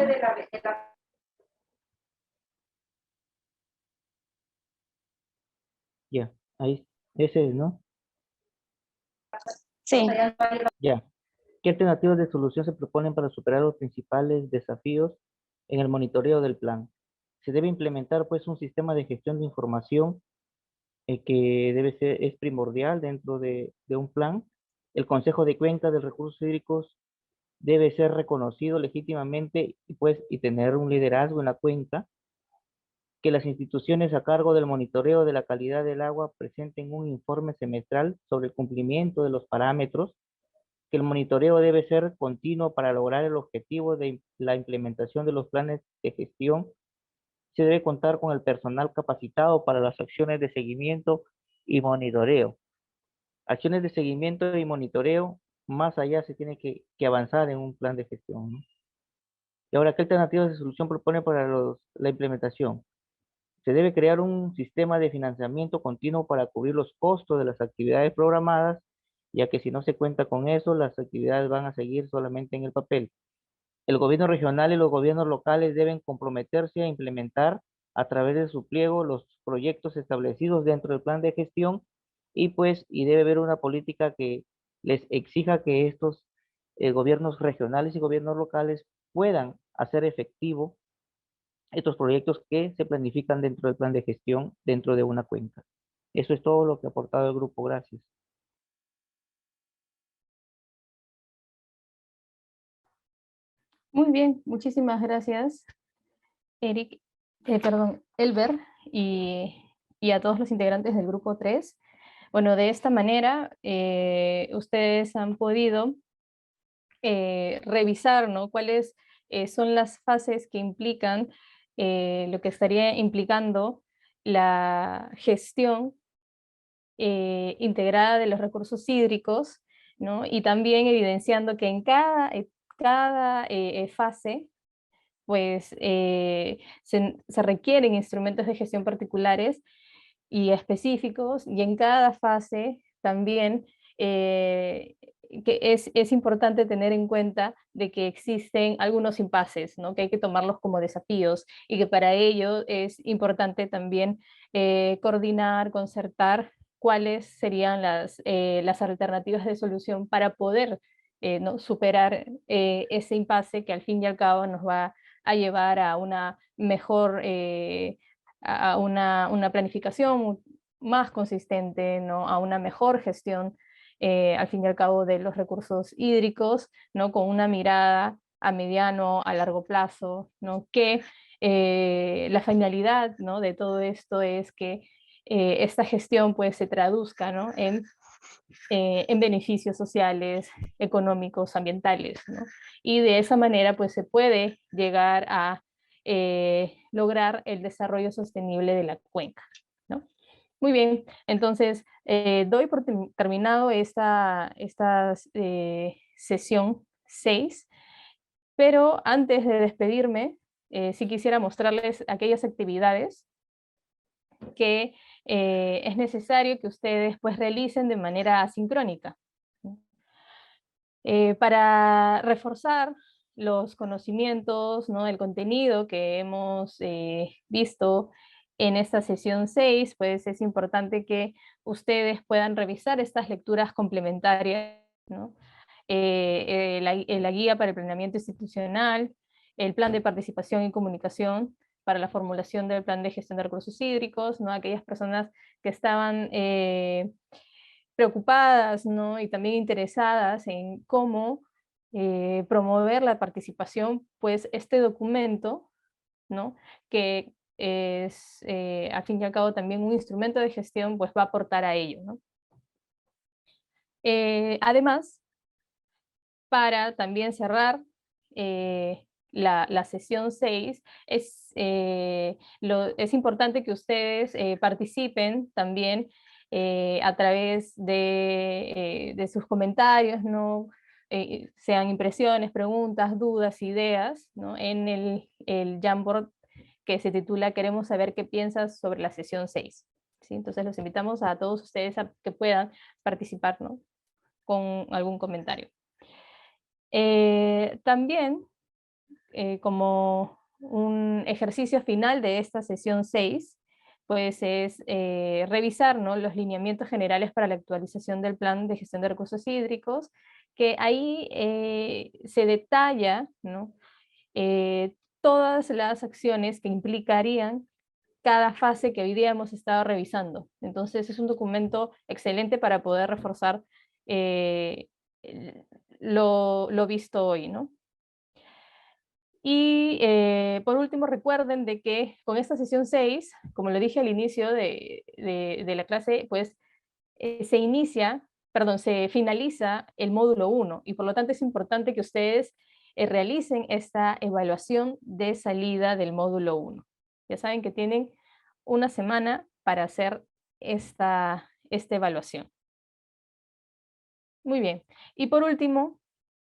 Ya, ahí, ese es, ¿no? Sí. Ya. ¿Qué alternativas de solución se proponen para superar los principales desafíos en el monitoreo del plan? Se debe implementar, pues, un sistema de gestión de información que debe ser, es primordial dentro de un plan. El Consejo de Cuenca de Recursos Hídricos debe ser reconocido legítimamente y, pues, y tener un liderazgo en la cuenca. Que las instituciones a cargo del monitoreo de la calidad del agua presenten un informe semestral sobre el cumplimiento de los parámetros, que el monitoreo debe ser continuo para lograr el objetivo de la implementación de los planes de gestión. Se debe contar con el personal capacitado para las acciones de seguimiento y monitoreo. Acciones de seguimiento y monitoreo, más allá se tiene que avanzar en un plan de gestión, ¿no? Y ahora, ¿qué alternativas de solución propone para la implementación? Se debe crear un sistema de financiamiento continuo para cubrir los costos de las actividades programadas, ya que si no se cuenta con eso, las actividades van a seguir solamente en el papel. El gobierno regional y los gobiernos locales deben comprometerse a implementar a través de su pliego los proyectos establecidos dentro del plan de gestión y debe haber una política que les exija que estos gobiernos regionales y gobiernos locales puedan hacer efectivo estos proyectos que se planifican dentro del plan de gestión dentro de una cuenca. Eso es todo lo que ha aportado el grupo. Gracias. Muy bien, muchísimas gracias, Eric, perdón, Elber, y a todos los integrantes del grupo 3. Bueno, de esta manera ustedes han podido revisar, ¿no?, cuáles son las fases que implican lo que estaría implicando la gestión integrada de los recursos hídricos, ¿no? Y también evidenciando que en cada fase pues se requieren instrumentos de gestión particulares y específicos, y en cada fase también que es importante tener en cuenta de que existen algunos impases, ¿no?, que hay que tomarlos como desafíos, y que para ello es importante también coordinar, concertar cuáles serían las alternativas de solución para poder ¿no?, superar ese impasse que al fin y al cabo nos va a llevar a una mejor, a una planificación más consistente, ¿no?, a una mejor gestión, al fin y al cabo, de los recursos hídricos, ¿no?, con una mirada a mediano, a largo plazo, ¿no?, que la finalidad, ¿no?, de todo esto es que esta gestión pues se traduzca, ¿no?, en beneficios sociales, económicos, ambientales, ¿no? Y de esa manera pues se puede llegar a lograr el desarrollo sostenible de la cuenca, ¿no? Muy bien, entonces doy por terminado esta sesión 6, pero antes de despedirme, sí quisiera mostrarles aquellas actividades que es necesario que ustedes pues realicen de manera asincrónica, ¿no? Para reforzar los conocimientos, ¿no?, el contenido que hemos visto en esta sesión 6, pues es importante que ustedes puedan revisar estas lecturas complementarias, ¿no? La guía para el planeamiento institucional, el plan de participación y comunicación para la formulación del plan de gestión de recursos hídricos, ¿no? Aquellas personas que estaban preocupadas, ¿no?, y también interesadas en cómo promover la participación, pues este documento, ¿no?, que es al fin y al cabo también un instrumento de gestión, pues va a aportar a ello, ¿no? Además, para también cerrar la sesión 6, es importante que ustedes participen también a través de sus comentarios, ¿no? Sean impresiones, preguntas, dudas, ideas, ¿no? En el Jamboard que se titula "Queremos saber qué piensas sobre la sesión 6". ¿Sí? Entonces los invitamos a todos ustedes a que puedan participar, ¿no? Con algún comentario. También, como un ejercicio final de esta sesión 6, pues es revisar, ¿no? Los lineamientos generales para la actualización del plan de gestión de recursos hídricos, que ahí se detalla, ¿no? Todas las acciones que implicarían cada fase que hoy día hemos estado revisando. Entonces es un documento excelente para poder reforzar lo visto hoy, ¿no? Y por último, recuerden de que con esta sesión 6, como lo dije al inicio de la clase, pues se finaliza el módulo 1 y por lo tanto es importante que ustedes realicen esta evaluación de salida del módulo 1. Ya saben que tienen una semana para hacer esta evaluación. Muy bien. Y por último,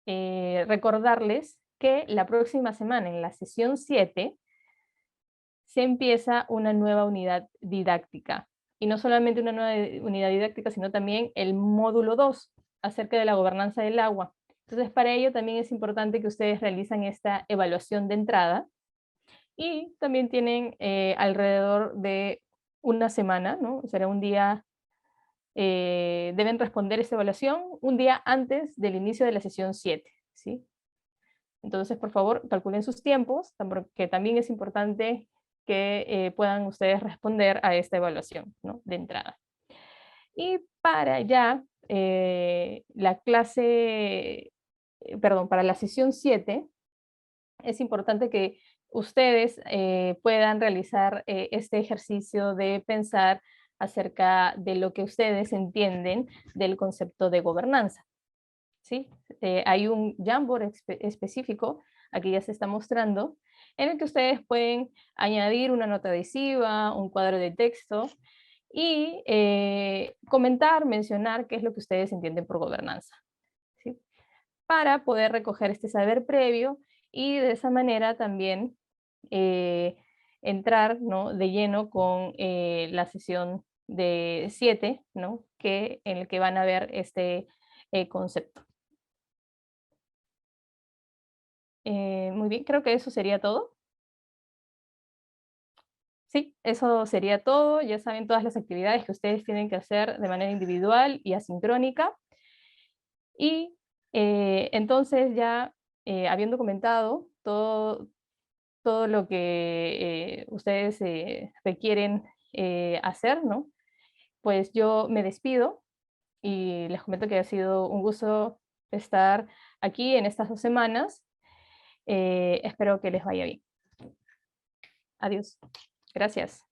recordarles que la próxima semana, en la sesión 7, se empieza una nueva unidad didáctica. Y no solamente una nueva unidad didáctica, sino también el módulo 2, acerca de la gobernanza del agua. Entonces, para ello también es importante que ustedes realicen esta evaluación de entrada. Y también tienen alrededor de una semana, ¿no? Será un día, deben responder esta evaluación un día antes del inicio de la sesión 7, ¿sí? Entonces, por favor, calculen sus tiempos, porque también es importante que puedan ustedes responder a esta evaluación, ¿no? De entrada. Y para ya la clase, para la sesión 7, es importante que ustedes puedan realizar este ejercicio de pensar acerca de lo que ustedes entienden del concepto de gobernanza. ¿Sí? Hay un Jamboard específico, aquí ya se está mostrando, en el que ustedes pueden añadir una nota adhesiva, un cuadro de texto y mencionar qué es lo que ustedes entienden por gobernanza, ¿sí? Para poder recoger este saber previo y de esa manera también entrar, ¿no? de lleno con la sesión de 7, ¿no? en el que van a ver este concepto. Muy bien, creo que eso sería todo. Sí, eso sería todo. Ya saben todas las actividades que ustedes tienen que hacer de manera individual y asincrónica. Y entonces ya habiendo comentado todo lo que ustedes requieren hacer, ¿no? Pues yo me despido y les comento que ha sido un gusto estar aquí en estas 2 semanas. Espero que les vaya bien. Adiós. Gracias.